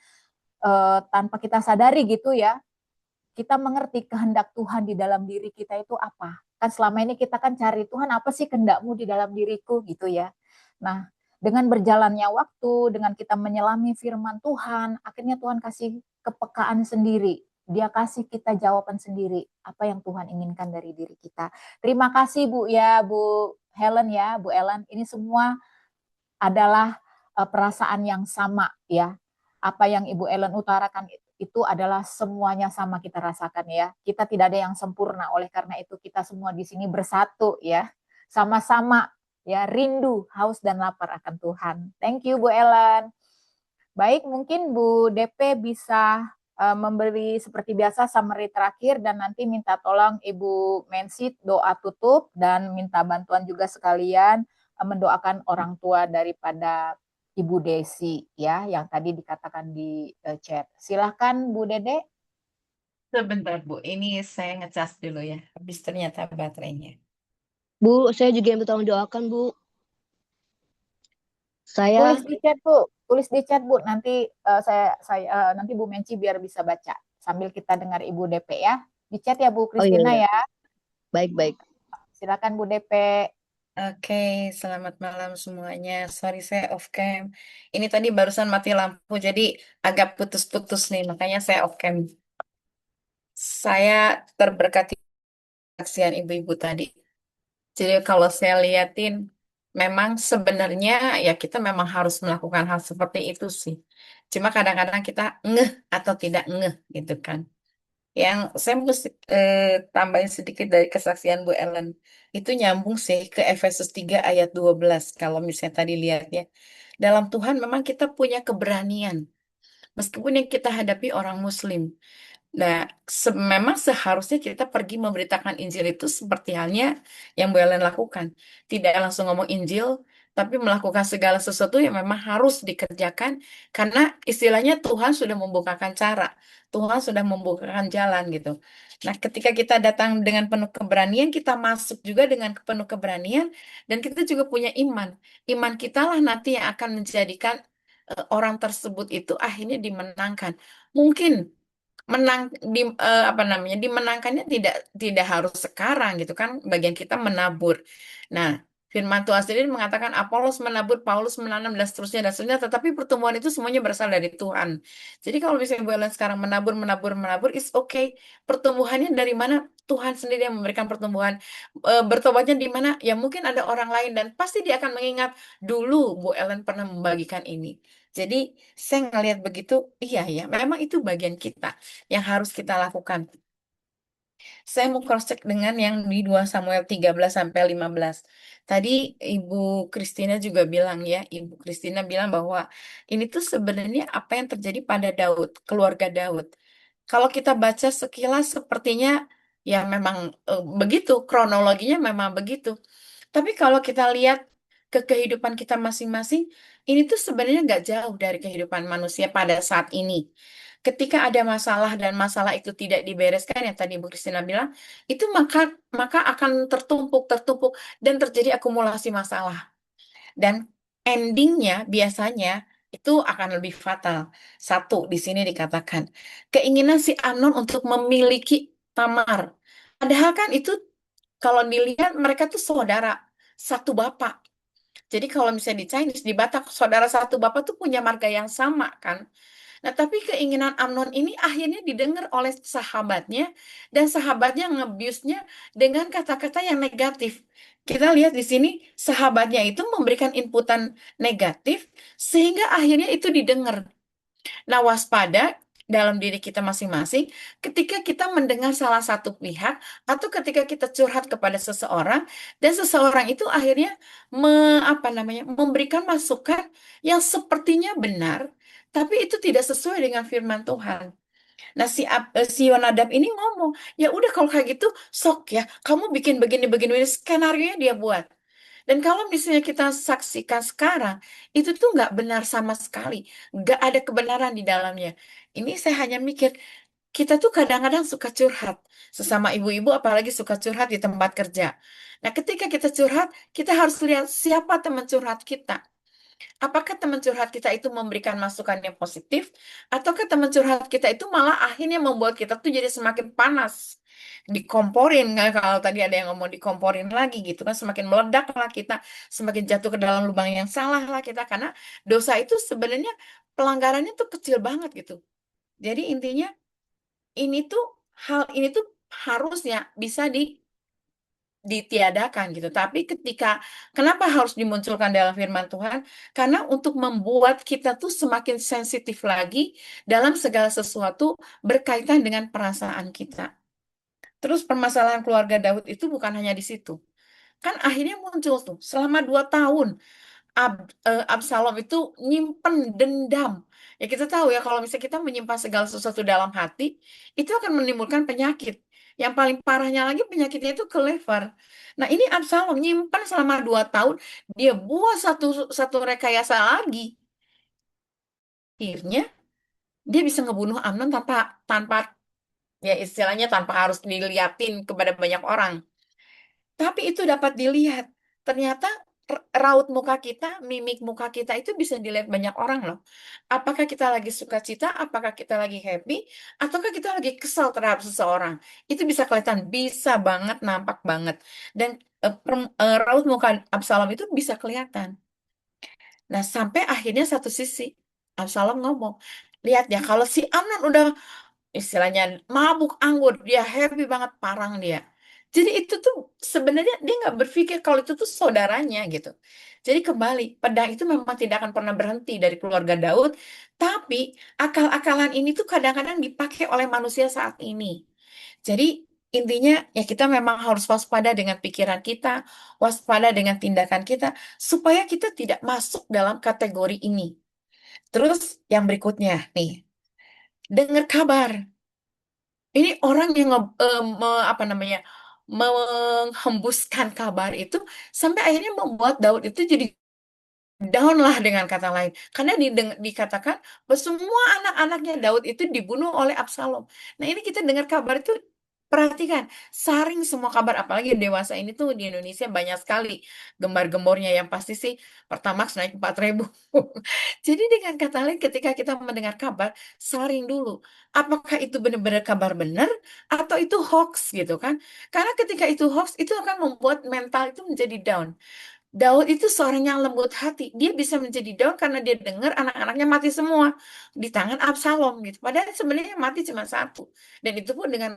tanpa kita sadari gitu ya, kita mengerti kehendak Tuhan di dalam diri kita itu apa. Kan selama ini kita kan cari Tuhan, apa sih kehendakmu di dalam diriku gitu ya. Nah, dengan berjalannya waktu, dengan kita menyelami firman Tuhan, akhirnya Tuhan kasih kepekaan sendiri. Dia kasih kita jawaban sendiri apa yang Tuhan inginkan dari diri kita. Terima kasih Bu ya, Bu Helen ya, Bu Ellen. Ini semua adalah perasaan yang sama ya. Apa yang Ibu Ellen utarakan itu adalah semuanya sama kita rasakan ya. Kita tidak ada yang sempurna, oleh karena itu kita semua di sini bersatu ya. Sama-sama ya rindu, haus dan lapar akan Tuhan. Thank you Bu Ellen. Baik, mungkin Bu DP bisa memberi seperti biasa summary terakhir dan nanti minta tolong Ibu Mensit doa tutup dan minta bantuan juga sekalian mendoakan orang tua daripada Ibu Desi ya yang tadi dikatakan di chat. Silahkan Bu Dede.
Sebentar Bu, ini saya ngecas dulu ya. Habis ternyata baterainya.
Bu, saya juga yang bertanggung doakan Bu. Saya
Tulis di chat Bu, tulis di chat Bu. Nanti nanti Bu Menci biar bisa baca sambil kita dengar Ibu DP ya. Di chat ya Bu Kristina ya.
Baik-baik.
Silakan Bu DP.
Oke, selamat malam semuanya. Sorry saya off cam. Ini tadi barusan mati lampu, jadi agak putus-putus nih, makanya saya off cam. Saya terberkati kesaksian ibu-ibu tadi. Jadi kalau saya liatin, memang sebenarnya ya kita memang harus melakukan hal seperti itu sih. Cuma kadang-kadang kita ngeh atau tidak ngeh gitu kan. Yang saya mesti tambahin sedikit dari kesaksian Bu Ellen. Itu nyambung sih ke Efesus 3 ayat 12. Kalau misalnya tadi lihat ya. Dalam Tuhan memang kita punya keberanian. Meskipun yang kita hadapi orang Muslim. Nah, memang seharusnya kita pergi memberitakan Injil itu seperti halnya yang Bu Ellen lakukan. Tidak langsung ngomong Injil, tapi melakukan segala sesuatu yang memang harus dikerjakan karena istilahnya Tuhan sudah membukakan cara, Tuhan sudah membukakan jalan gitu. Nah, ketika kita datang dengan penuh keberanian, kita masuk juga dengan penuh keberanian dan kita juga punya iman. Iman kita lah nanti yang akan menjadikan orang tersebut itu akhirnya dimenangkan. Mungkin menang apa namanya dimenangkannya tidak harus sekarang gitu kan, bagian kita menabur. Nah, firman Tuhan sendiri mengatakan Apolos menabur, Paulus menanam dan seterusnya, tetapi pertumbuhan itu semuanya berasal dari Tuhan. Jadi kalau misalnya Bu Ellen sekarang menabur it's okay. Pertumbuhannya dari mana? Tuhan sendiri yang memberikan pertumbuhan. Bertobatnya di mana? Ya mungkin ada orang lain dan pasti dia akan mengingat dulu Bu Ellen pernah membagikan ini. Jadi saya ngelihat begitu, iya ya, memang itu bagian kita yang harus kita lakukan. Saya mau cross check dengan yang di 2 Samuel 13 sampai 15. Tadi Ibu Christina juga bilang ya, Ibu Christina bilang bahwa ini tuh sebenarnya apa yang terjadi pada Daud, keluarga Daud. Kalau kita baca sekilas sepertinya ya memang begitu, kronologinya memang begitu. Tapi kalau kita lihat ke kehidupan kita masing-masing, ini tuh sebenarnya nggak jauh dari kehidupan manusia pada saat ini. Ketika ada masalah dan masalah itu tidak dibereskan, yang tadi Bu Kristina bilang, itu maka akan tertumpuk dan terjadi akumulasi masalah. Dan endingnya biasanya itu akan lebih fatal. Satu, di sini dikatakan, keinginan si Amnon untuk memiliki Tamar. Padahal kan itu kalau dilihat mereka tuh saudara, satu bapak. Jadi kalau misalnya di Chinese, di Batak, saudara satu bapak tuh punya marga yang sama kan. Nah, tapi keinginan Amnon ini akhirnya didengar oleh sahabatnya dan sahabatnya ngebiusnya dengan kata-kata yang negatif. Kita lihat di sini sahabatnya itu memberikan inputan negatif sehingga akhirnya itu didengar. Nah, waspada dalam diri kita masing-masing ketika kita mendengar salah satu pihak atau ketika kita curhat kepada seseorang dan seseorang itu akhirnya memberikan masukan yang sepertinya benar, tapi itu tidak sesuai dengan firman Tuhan. Nah, si Yonadab ini ngomong, ya udah kalau kayak gitu, sok ya, kamu bikin begini-begini, skenario dia buat. Dan kalau misalnya kita saksikan sekarang, itu tuh nggak benar sama sekali. Nggak ada kebenaran di dalamnya. Ini saya hanya mikir, kita tuh kadang-kadang suka curhat. Sesama ibu-ibu apalagi suka curhat di tempat kerja. Nah, ketika kita curhat, kita harus lihat siapa teman curhat kita. Apakah teman curhat kita itu memberikan masukan yang positif, ataukah teman curhat kita itu malah akhirnya membuat kita tuh jadi semakin panas, dikomporin kan, kalau tadi ada yang ngomong dikomporin lagi gitu kan, semakin meledak lah kita, semakin jatuh ke dalam lubang yang salah lah kita, karena dosa itu sebenarnya pelanggarannya tuh kecil banget gitu. Jadi intinya ini tuh hal ini tuh harusnya bisa ditiadakan gitu. Tapi kenapa harus dimunculkan dalam firman Tuhan? Karena untuk membuat kita tuh semakin sensitif lagi dalam segala sesuatu berkaitan dengan perasaan kita. Terus permasalahan keluarga Daud itu bukan hanya di situ. Kan akhirnya muncul tuh selama 2 tahun Absalom itu nyimpen dendam. Ya kita tahu ya kalau misalnya kita menyimpan segala sesuatu dalam hati, itu akan menimbulkan penyakit. Yang paling parahnya lagi penyakitnya itu ke liver. Nah ini Absalom nyimpan selama 2 tahun, dia buat satu rekayasa lagi. Akhirnya dia bisa ngebunuh Amnon tanpa tanpa ya istilahnya tanpa harus diliatin kepada banyak orang. Tapi itu dapat dilihat. Ternyata raut muka kita, mimik muka kita itu bisa dilihat banyak orang loh. Apakah kita lagi sukacita, apakah kita lagi happy, ataukah kita lagi kesal terhadap seseorang. Itu bisa kelihatan, bisa banget, nampak banget. Dan raut muka Absalom itu bisa kelihatan. Nah, sampai akhirnya satu sisi, Absalom ngomong, lihat ya, kalau si Amnon udah istilahnya mabuk anggur, dia happy banget, parang dia. Jadi itu tuh sebenarnya dia nggak berpikir kalau itu tuh saudaranya gitu. Jadi kembali, pedang itu memang tidak akan pernah berhenti dari keluarga Daud, tapi akal-akalan ini tuh kadang-kadang dipakai oleh manusia saat ini. Jadi intinya ya kita memang harus waspada dengan pikiran kita, waspada dengan tindakan kita, supaya kita tidak masuk dalam kategori ini. Terus yang berikutnya nih, dengar kabar. Ini orang yang menghembuskan kabar itu sampai akhirnya membuat Daud itu jadi down lah dengan kata lain. Karena dikatakan bahwa semua anak-anaknya Daud itu dibunuh oleh Absalom. Nah ini kita dengar kabar itu, perhatikan, saring semua kabar, apalagi dewasa ini tuh di Indonesia banyak sekali gembar-gembornya, yang pasti sih Pertamax naik 4.000. Jadi dengan kata lain, ketika kita mendengar kabar, saring dulu. Apakah itu benar-benar kabar benar atau itu hoax gitu kan? Karena ketika itu hoax, itu akan membuat mental itu menjadi down. Daud itu seorang yang lembut hati. Dia bisa menjadi down karena dia dengar anak-anaknya mati semua di tangan Absalom gitu. Padahal sebenarnya mati cuma satu. Dan itu pun dengan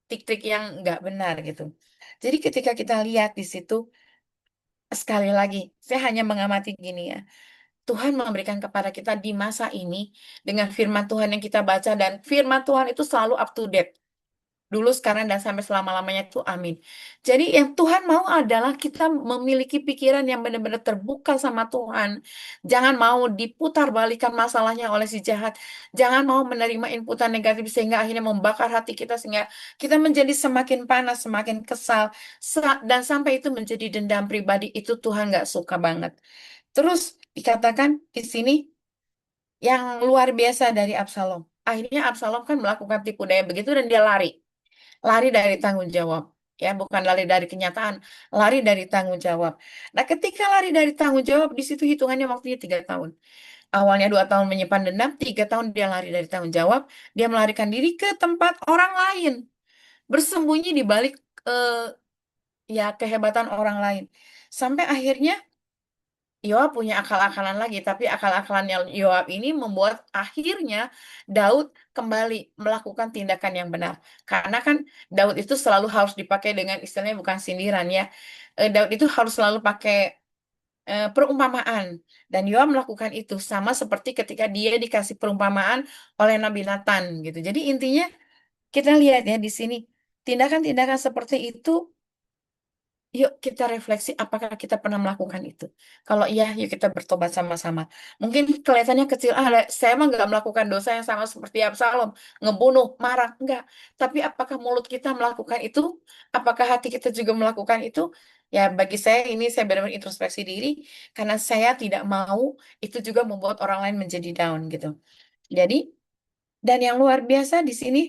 trik-trik yang nggak benar gitu. Jadi ketika kita lihat di situ, sekali lagi, saya hanya mengamati gini ya. Tuhan memberikan kepada kita di masa ini dengan firman Tuhan yang kita baca, dan firman Tuhan itu selalu up to date. Dulu, sekarang, dan sampai selama-lamanya itu amin. Jadi yang Tuhan mau adalah kita memiliki pikiran yang benar-benar terbuka sama Tuhan. Jangan mau diputar balikan masalahnya oleh si jahat. Jangan mau menerima inputan negatif sehingga akhirnya membakar hati kita, sehingga kita menjadi semakin panas, semakin kesal, dan sampai itu menjadi dendam pribadi. Itu Tuhan nggak suka banget. Terus dikatakan di sini yang luar biasa dari Absalom. Akhirnya Absalom kan melakukan tipu daya begitu dan dia lari dari tanggung jawab, ya, bukan lari dari kenyataan, lari dari tanggung jawab. Nah ketika lari dari tanggung jawab, di situ hitungannya waktunya 3 tahun. Awalnya 2 tahun menyimpan dendam, 3 tahun dia lari dari tanggung jawab. Dia melarikan diri ke tempat orang lain, bersembunyi di balik ya kehebatan orang lain, sampai akhirnya Yoab punya akal-akalan lagi, tapi akal-akalannya Yoab ini membuat akhirnya Daud kembali melakukan tindakan yang benar. Karena kan Daud itu selalu harus dipakai dengan istilahnya bukan sindiran ya. Daud itu harus selalu pakai perumpamaan. Dan Yoab melakukan itu sama seperti ketika dia dikasih perumpamaan oleh Nabi Nathan gitu. Jadi intinya kita lihat ya di sini, tindakan-tindakan seperti itu. Yuk kita refleksi, apakah kita pernah melakukan itu? Kalau iya, yuk kita bertobat sama-sama. Mungkin kelihatannya kecil, saya emang nggak melakukan dosa yang sama seperti Absalom, ngebunuh, marah, enggak. Tapi apakah mulut kita melakukan itu? Apakah hati kita juga melakukan itu? Ya bagi saya ini, saya benar-benar introspeksi diri, karena saya tidak mau itu juga membuat orang lain menjadi down gitu. Jadi, dan yang luar biasa di sini,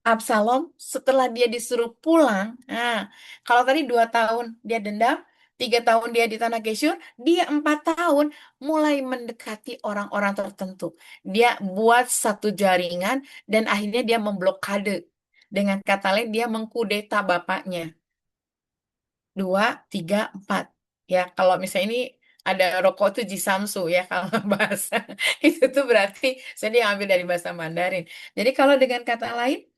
Absalom setelah dia disuruh pulang, kalau tadi 2 tahun dia dendam, 3 tahun dia di tanah Geshur, dia 4 tahun mulai mendekati orang-orang tertentu. Dia buat satu jaringan dan akhirnya dia memblokade. Dengan kata lain, dia mengkudeta bapaknya. 2, 3, 4. Ya, kalau misalnya ini ada rokok itu Jisamsu ya kalau bahasa. Itu tuh berarti saya dia ambil dari bahasa Mandarin. Jadi kalau dengan kata lain,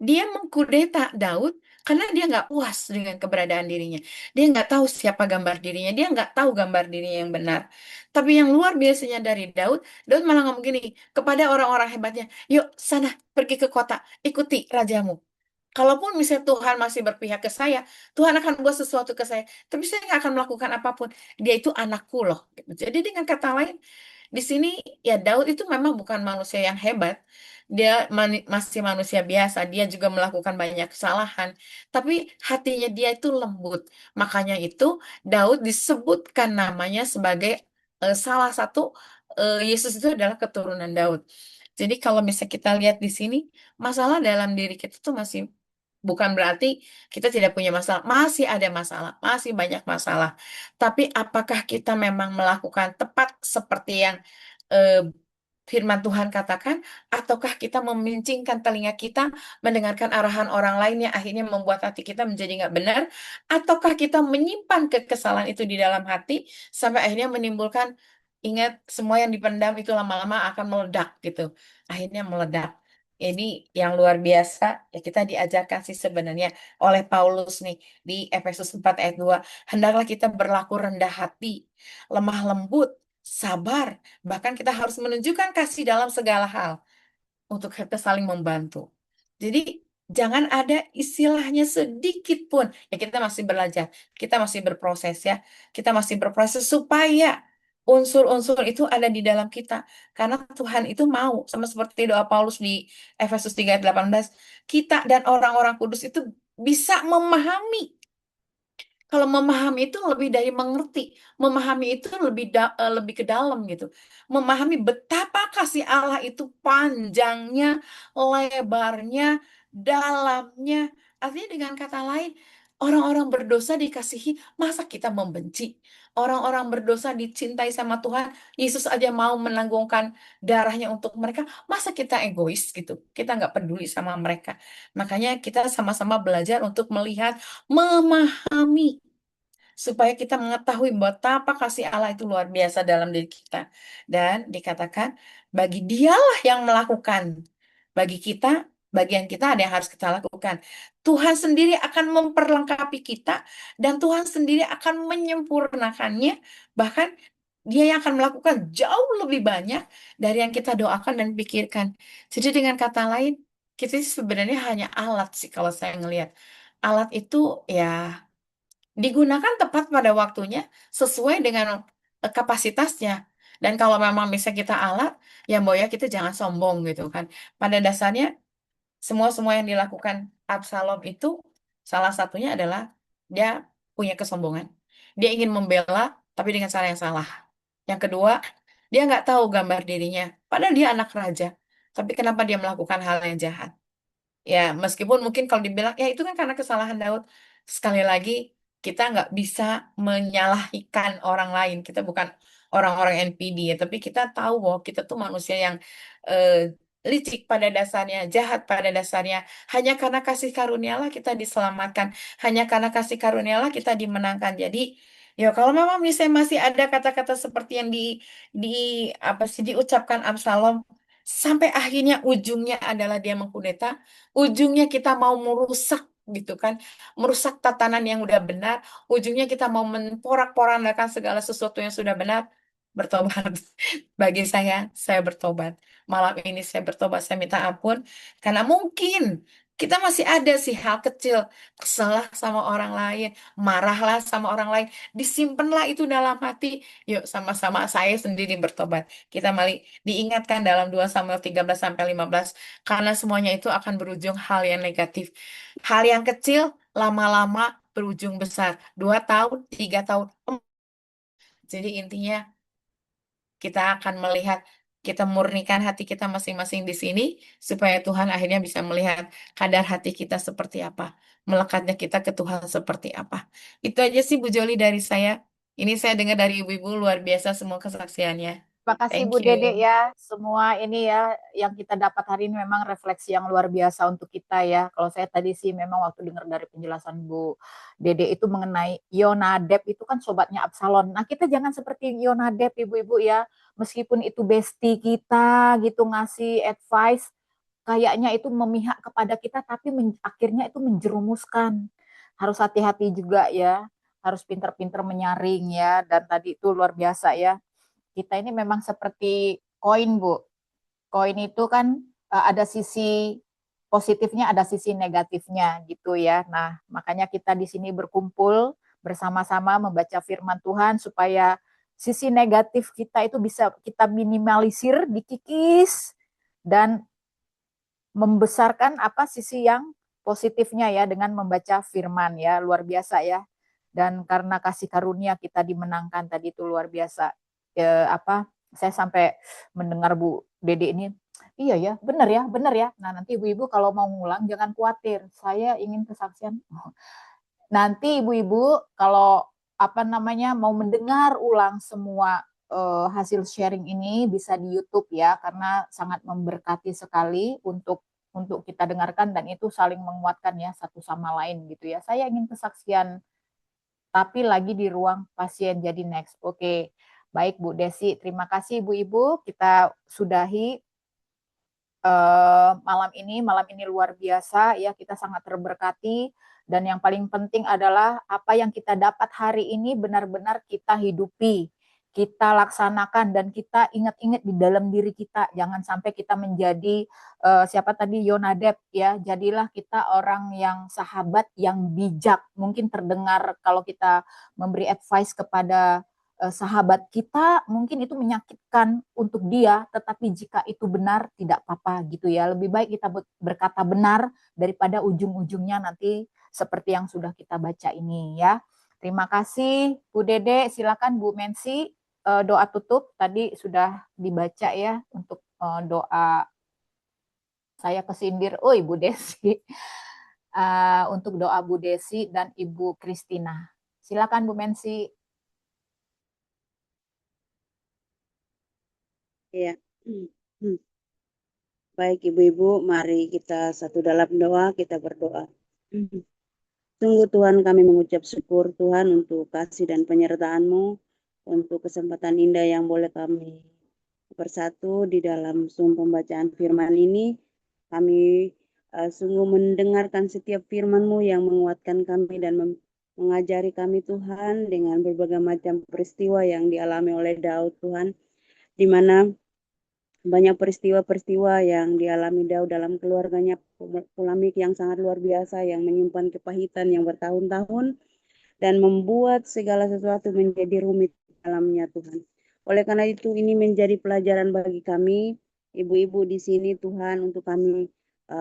dia mengkudeta Daud karena dia nggak puas dengan keberadaan dirinya. Dia nggak tahu siapa gambar dirinya. Dia nggak tahu gambar dirinya yang benar. Tapi yang luar biasanya dari Daud, Daud malah ngomong gini kepada orang-orang hebatnya, yuk sana pergi ke kota, ikuti rajamu. Kalaupun misalnya Tuhan masih berpihak ke saya, Tuhan akan buat sesuatu ke saya. Tapi saya nggak akan melakukan apapun. Dia itu anakku loh. Jadi dengan kata lain, di sini ya Daud itu memang bukan manusia yang hebat. Dia masih manusia biasa. Dia juga melakukan banyak kesalahan. Tapi hatinya dia itu lembut. Makanya itu Daud disebutkan namanya sebagai salah satu Yesus itu adalah keturunan Daud. Jadi kalau misalnya kita lihat di sini, masalah dalam diri kita tuh masih bukan berarti kita tidak punya masalah. Masih ada masalah, masih banyak masalah. Tapi apakah kita memang melakukan tepat seperti yang eh, firman Tuhan katakan, ataukah kita memincingkan telinga kita mendengarkan arahan orang lain yang akhirnya membuat hati kita menjadi nggak benar, ataukah kita menyimpan kekesalan itu di dalam hati sampai akhirnya menimbulkan, ingat, semua yang dipendam itu lama-lama akan meledak gitu, akhirnya meledak. Ini yang luar biasa ya, kita diajarkan sih sebenarnya oleh Paulus nih di Efesus 4 ayat 2. Hendaklah kita berlaku rendah hati, lemah lembut, sabar, bahkan kita harus menunjukkan kasih dalam segala hal untuk kita saling membantu. Jadi jangan ada istilahnya sedikit pun, ya kita masih belajar, kita masih berproses ya, kita masih berproses supaya unsur-unsur itu ada di dalam kita. Karena Tuhan itu mau, sama seperti doa Paulus di Efesus 3 ayat 18, kita dan orang-orang kudus itu bisa memahami. Kalau memahami itu lebih dari mengerti. Memahami itu lebih ke dalam gitu. Memahami betapa kasih Allah itu panjangnya, lebarnya, dalamnya. Artinya dengan kata lain, orang-orang berdosa dikasihi, masa kita membenci? Orang-orang berdosa dicintai sama Tuhan, Yesus aja mau menanggungkan darahnya untuk mereka, masa kita egois gitu? Kita nggak peduli sama mereka. Makanya kita sama-sama belajar untuk melihat, memahami, supaya kita mengetahui betapa kasih Allah itu luar biasa dalam diri kita. Dan dikatakan, bagi dialah yang melakukan. Bagi kita, bagian kita ada yang harus kita lakukan. Tuhan sendiri akan memperlengkapi kita, dan Tuhan sendiri akan menyempurnakannya. Bahkan dia yang akan melakukan jauh lebih banyak dari yang kita doakan dan pikirkan. Jadi dengan kata lain, kita sebenarnya hanya alat sih kalau saya ngelihat. Alat itu ya digunakan tepat pada waktunya sesuai dengan kapasitasnya. Dan kalau memang bisa kita alat, ya Mbak ya kita jangan sombong gitu kan. Pada dasarnya semua yang dilakukan Absalom itu salah satunya adalah dia punya kesombongan. Dia ingin membela tapi dengan cara yang salah. Yang kedua, dia nggak tahu gambar dirinya. Padahal dia anak raja. Tapi kenapa dia melakukan hal yang jahat? Ya, meskipun mungkin kalau dibilang, ya itu kan karena kesalahan Daud. Sekali lagi, kita nggak bisa menyalahkan orang lain. Kita bukan orang-orang NPD ya, tapi kita tahu bahwa kita tuh manusia yang licik pada dasarnya, jahat pada dasarnya. Hanya karena kasih karunialah kita diselamatkan. Hanya karena kasih karunialah kita dimenangkan. Jadi, ya kalau memang misalnya masih ada kata-kata seperti yang apa sih diucapkan Absalom, sampai akhirnya ujungnya adalah dia mengkudeta, ujungnya kita mau merusak gitu kan, merusak tatanan yang udah benar, ujungnya kita mau memporak-porandakan segala sesuatu yang sudah benar. Bertobat. Bagi saya bertobat. Malam ini saya bertobat, saya minta ampun, karena mungkin kita masih ada sih hal kecil, kesalah sama orang lain, marahlah sama orang lain, disimpanlah itu dalam hati. Yuk sama-sama saya sendiri bertobat. Kita mari diingatkan dalam 2 Samuel 13-15, karena semuanya itu akan berujung hal yang negatif. Hal yang kecil lama-lama berujung besar. 2 tahun, 3 tahun. Jadi intinya kita akan melihat, kita murnikan hati kita masing-masing di sini, supaya Tuhan akhirnya bisa melihat kadar hati kita seperti apa. Melekatnya kita ke Tuhan seperti apa. Itu aja sih Bu Joli dari saya. Ini saya dengar dari ibu-ibu luar biasa semua kesaksiannya.
Terima kasih Bu
Thank
Dede
you.
ya. Semua ini ya yang kita dapat hari ini memang refleksi yang luar biasa untuk kita ya. Kalau saya tadi sih memang waktu dengar dari penjelasan Bu Dede itu mengenai Yonadab itu kan sobatnya Absalom. Nah kita jangan seperti Yonadab ibu-ibu ya. Meskipun itu bestie kita gitu ngasih advice, kayaknya itu memihak kepada kita tapi akhirnya itu menjerumuskan. Harus hati-hati juga ya. Harus pinter-pinter menyaring ya. Dan tadi itu luar biasa ya. Kita ini memang seperti koin, Bu. Koin itu kan ada sisi positifnya, ada sisi negatifnya gitu ya. Nah, makanya kita di sini berkumpul bersama-sama membaca firman Tuhan supaya sisi negatif kita itu bisa kita minimalisir, dikikis, dan membesarkan apa sisi yang positifnya ya dengan membaca firman ya. Luar biasa ya. Dan karena kasih karunia kita dimenangkan tadi itu luar biasa. Saya sampai mendengar Bu Dede ini, iya ya, benar ya, benar ya. Nah nanti ibu-ibu kalau mau ngulang jangan khawatir, saya ingin kesaksian. Nanti ibu-ibu kalau mau mendengar ulang semua hasil sharing ini bisa di YouTube ya, karena sangat memberkati sekali untuk kita dengarkan dan itu saling menguatkan ya satu sama lain gitu ya. Saya ingin kesaksian tapi lagi di ruang pasien jadi next. Oke. Baik Bu Desi, terima kasih ibu-ibu. Kita sudahi malam ini luar biasa ya, kita sangat terberkati dan yang paling penting adalah apa yang kita dapat hari ini benar-benar kita hidupi, kita laksanakan dan kita ingat-ingat di dalam diri kita. Jangan sampai kita menjadi siapa tadi Yonadab ya, jadilah kita orang yang sahabat yang bijak. Mungkin terdengar kalau kita memberi advice kepada sahabat kita mungkin itu menyakitkan untuk dia, tetapi jika itu benar tidak apa-apa gitu ya. Lebih baik kita berkata benar daripada ujung-ujungnya nanti seperti yang sudah kita baca ini ya. Terima kasih Bu Dede. Silakan Bu Mensi, doa tutup tadi sudah dibaca ya untuk doa saya kesindir. Oh Ibu Desi. Untuk doa Bu Desi dan Ibu Kristina. Silakan Bu Mensi.
Ya. Baik Ibu-Ibu, mari kita satu dalam doa, kita berdoa. Sungguh Tuhan, kami mengucap syukur Tuhan untuk kasih dan penyertaan-Mu, untuk kesempatan indah yang boleh kami bersatu di dalam pembacaan firman ini. Kami sungguh mendengarkan setiap firman-Mu yang menguatkan kami dan mengajari kami Tuhan dengan berbagai macam peristiwa yang dialami oleh Daud Tuhan, di mana banyak peristiwa-peristiwa yang dialami Daud dalam keluarganya, polemik yang sangat luar biasa yang menyimpan kepahitan yang bertahun-tahun dan membuat segala sesuatu menjadi rumit dalamnya Tuhan. Oleh karena itu ini menjadi pelajaran bagi kami, ibu-ibu di sini Tuhan, untuk kami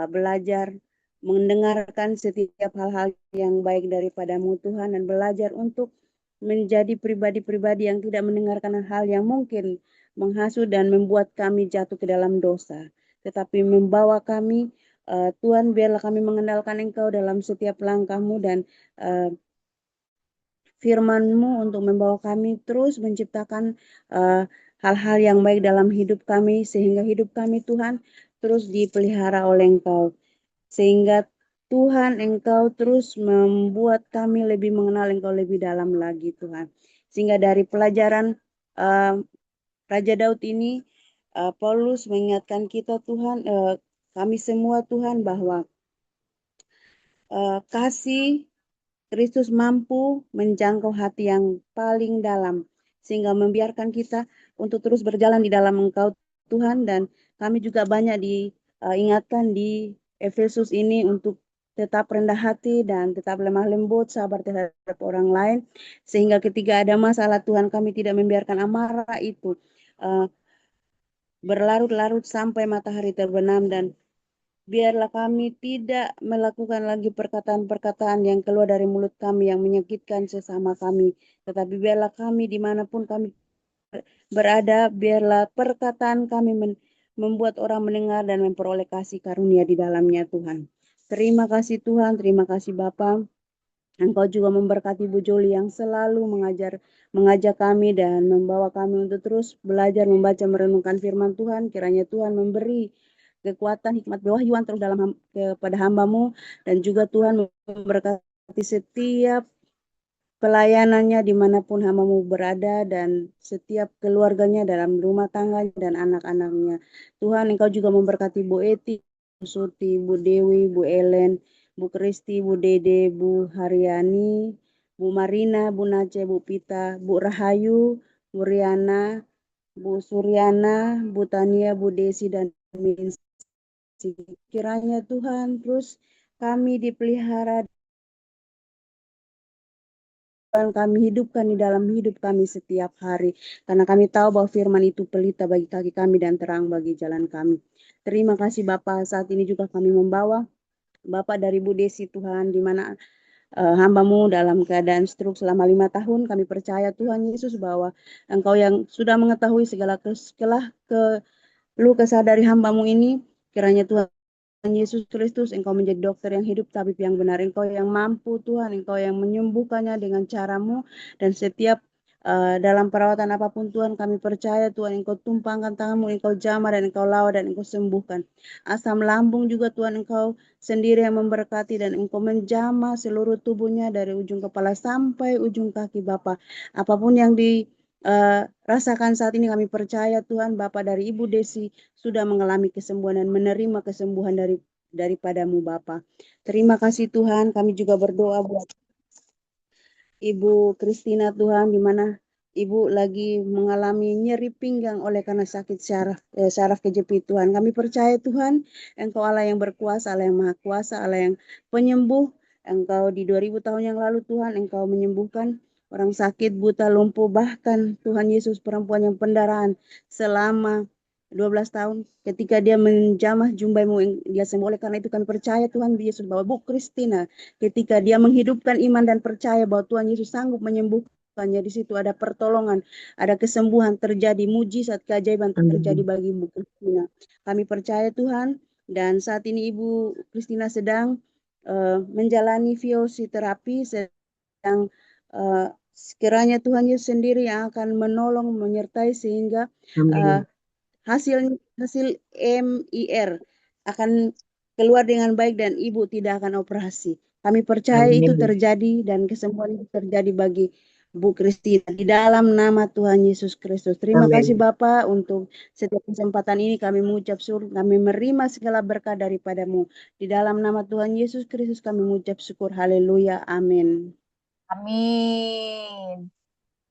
belajar mendengarkan setiap hal-hal yang baik daripadamu Tuhan, dan belajar untuk menjadi pribadi-pribadi yang tidak mendengarkan hal yang mungkin menghasut dan membuat kami jatuh ke dalam dosa, tetapi membawa kami, Tuhan, biarlah kami mengandalkan Engkau dalam setiap langkah-Mu dan firman-Mu untuk membawa kami terus menciptakan hal-hal yang baik dalam hidup kami, sehingga hidup kami Tuhan terus dipelihara oleh Engkau, sehingga Tuhan Engkau terus membuat kami lebih mengenal Engkau lebih dalam lagi Tuhan. Sehingga dari pelajaran Raja Daud ini, Paulus mengingatkan kita Tuhan, kami semua Tuhan, bahwa kasih Kristus mampu menjangkau hati yang paling dalam, sehingga membiarkan kita untuk terus berjalan di dalam Engkau Tuhan. Dan kami juga banyak diingatkan di Efesus ini untuk tetap rendah hati dan tetap lemah lembut, sabar terhadap orang lain, sehingga ketika ada masalah Tuhan, kami tidak membiarkan amarah itu berlarut-larut sampai matahari terbenam, dan biarlah kami tidak melakukan lagi perkataan-perkataan yang keluar dari mulut kami yang menyakitkan sesama kami, tetapi biarlah kami dimanapun kami berada, biarlah perkataan kami membuat orang mendengar dan memperoleh kasih karunia di dalamnya Tuhan. Terima kasih Tuhan, terima kasih Bapa. Engkau juga memberkati Bu Joli yang selalu mengajak kami dan membawa kami untuk terus belajar, membaca, merenungkan firman Tuhan. Kiranya Tuhan memberi kekuatan, hikmat, kewahyuan terus kepada hamba-Mu, dan juga Tuhan memberkati setiap pelayanannya dimanapun hamba-Mu berada, dan setiap keluarganya dalam rumah tangga dan anak-anaknya. Tuhan, Engkau juga memberkati Bu Eti, Bu Suti, Bu Dewi, Bu Ellen, Bu Kristi, Bu Dede, Bu Haryani, Bu Marina, Bu Nace, Bu Pita, Bu Rahayu, Bu Riana, Bu Suryana, Bu Tania, Bu Desi, dan Minsi. Kiranya Tuhan terus kami dipelihara dan kami hidupkan di dalam hidup kami setiap hari, karena kami tahu bahwa firman itu pelita bagi kaki kami dan terang bagi jalan kami. Terima kasih Bapa. Saat ini juga kami membawa Bapak dari Bu Desi Tuhan, di mana hamba-Mu dalam keadaan stroke selama 5 tahun. Kami percaya Tuhan Yesus bahwa Engkau yang sudah mengetahui segala keluh kesah dari hamba-Mu ini, kiranya Tuhan Yesus Kristus, Engkau menjadi dokter yang hidup, tabib yang benar. Engkau yang mampu Tuhan, Engkau yang menyembuhkannya dengan cara-Mu, dan setiap dalam perawatan apapun Tuhan, kami percaya Tuhan Engkau tumpangkan tangan-Mu, Engkau jamah dan Engkau lawa dan Engkau sembuhkan. Asam lambung juga Tuhan Engkau sendiri yang memberkati, dan Engkau menjamah seluruh tubuhnya dari ujung kepala sampai ujung kaki Bapa. Apapun yang rasakan saat ini, kami percaya Tuhan Bapa dari Ibu Desi sudah mengalami kesembuhan dan menerima kesembuhan daripada-Mu Bapa. Terima kasih Tuhan. Kami juga berdoa buat Ibu Kristina Tuhan, di mana Ibu lagi mengalami nyeri pinggang oleh karena sakit saraf kejepit Tuhan. Kami percaya Tuhan, Engkau Allah yang berkuasa, Allah yang maha kuasa, Allah yang penyembuh. Engkau di 2000 tahun yang lalu Tuhan, Engkau menyembuhkan orang sakit, buta, lumpuh, bahkan Tuhan Yesus perempuan yang pendarahan selama 12 tahun ketika dia menjamah jumbahimu yang dia sembah. Oleh karena itu kami percaya Tuhan Yesus bahwa Bu Kristina ketika dia menghidupkan iman dan percaya bahwa Tuhan Yesus sanggup menyembuhkannya, di situ ada pertolongan, ada kesembuhan terjadi, mujizat keajaiban terjadi bagi Bu Kristina. Kami percaya Tuhan, dan saat ini Ibu Kristina sedang menjalani fisioterapi, sedang sekiranya Tuhan Yesus sendiri yang akan menolong, menyertai sehingga hasil MIR akan keluar dengan baik dan ibu tidak akan operasi. Kami percaya itu terjadi dan kesembuhan itu terjadi bagi Bu Kristina di dalam nama Tuhan Yesus Kristus. Terima kasih Bapak untuk setiap kesempatan ini kami mengucap syukur, kami menerima segala berkat daripadamu. Di dalam nama Tuhan Yesus Kristus kami mengucap syukur. Haleluya. Amin.
Amin.